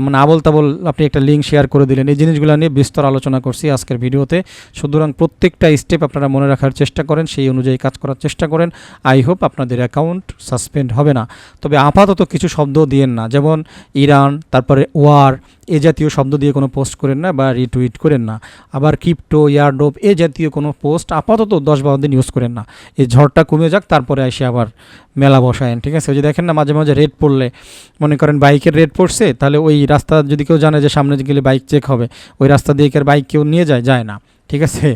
মানে আবল তাবল আপনি একটা লিঙ্ক শেয়ার করে দিলেন, এই জিনিসগুলো নিয়ে বিস্তর আলোচনা করছি আজকের ভিডিওতে। সুতরাং প্রত্যেকটা স্টেপ আপনারা মনে রাখার চেষ্টা করেন, সেই অনুযায়ী কাজ করার চেষ্টা করেন। আই হোপ আপনাদের অ্যাকাউন্ট সাসপেন্ড হবে না। তবে আপাতত কিছু শব্দ দিয়েন না, যেমন ইরান, তারপরে ওয়ার, এ জাতীয় শব্দ দিয়ে কোনো পোস্ট করেন না বা রিটুইট করেন না। আবার ক্রিপ্টো, ইয়ারড্রপ এ জাতীয় কোনো পোস্ট আপাতত 10-12 দিন ইউজ করেন না। এই ঝড়টা কমে যাক, তারপরে এসে আবার মেলা বসায়েন, ঠিক আছে। ওই যে দেখেন না মাঝে মাঝে রেড পড়লে, মনে করেন বাইকের রেড পড়ছে, তাহলে ওই রাস্তা যদি কেউ জানে যে সামনে গেলে বাইক চেক হবে, ওই রাস্তা দিয়ে কি আর বাইক কেউ নিয়ে যায় না, ঠিক আছে।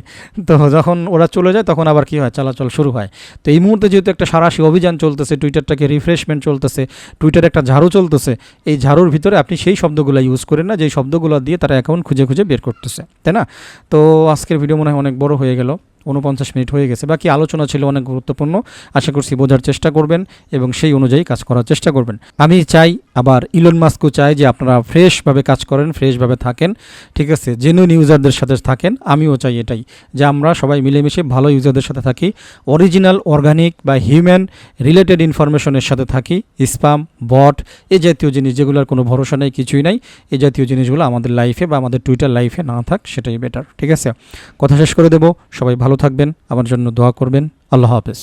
তো যখন ওরা চলে যায় তখন আবার কি হয়, চলাচল শুরু হয়। তো এই মুহূর্তে যেহেতু একটা সাঁড়াশি অভিযান চলতেছে, টুইটারটাকে রিফ্রেশমেন্ট চলতেছে, টুইটারে একটা ঝাড়ু চলতেছে, এই ঝাড়ুর ভিতরে আপনি সেই শব্দগুলো ইউজ করেন না যেই শব্দগুলো দিয়ে তারা অ্যাকাউন্ট খুঁজে খুঁজে বের করতেছে, তাই না। তো আজকের ভিডিও মনে হয় অনেক বড় হয়ে গেল, 49 মিনিট হয়ে গেছে। বাকি আলোচনা ছিল অনেক গুরুত্বপূর্ণ, আশা করছি বোঝার চেষ্টা করবেন এবং সেই অনুযায়ী কাজ করার চেষ্টা করবেন। আমি চাই, আবার ইলন মাস্কও চাই যে আপনারা ফ্রেশভাবে কাজ করেন, ফ্রেশভাবে থাকেন, ঠিক আছে, জেনুইন ইউজারদের সাথে থাকেন। আমিও চাই এটাই, যে আমরা সবাই মিলেমিশে ভালো ইউজারদের সাথে থাকি, অরিজিনাল, অর্গানিক বা হিউম্যান রিলেটেড ইনফরমেশনের সাথে থাকি। স্প্যাম, বট এ জাতীয় জিনিস যেগুলোর কোনো ভরসা নেই, কিছুই নাই, এই জাতীয় জিনিসগুলো আমাদের লাইফে বা আমাদের টুইটার লাইফে না থাক, সেটাই বেটার, ঠিক আছে। কথা শেষ করে দেব, সবাই ভালো থাকবেন, আমার জন্য দোয়া করবেন। আল্লাহ হাফেজ।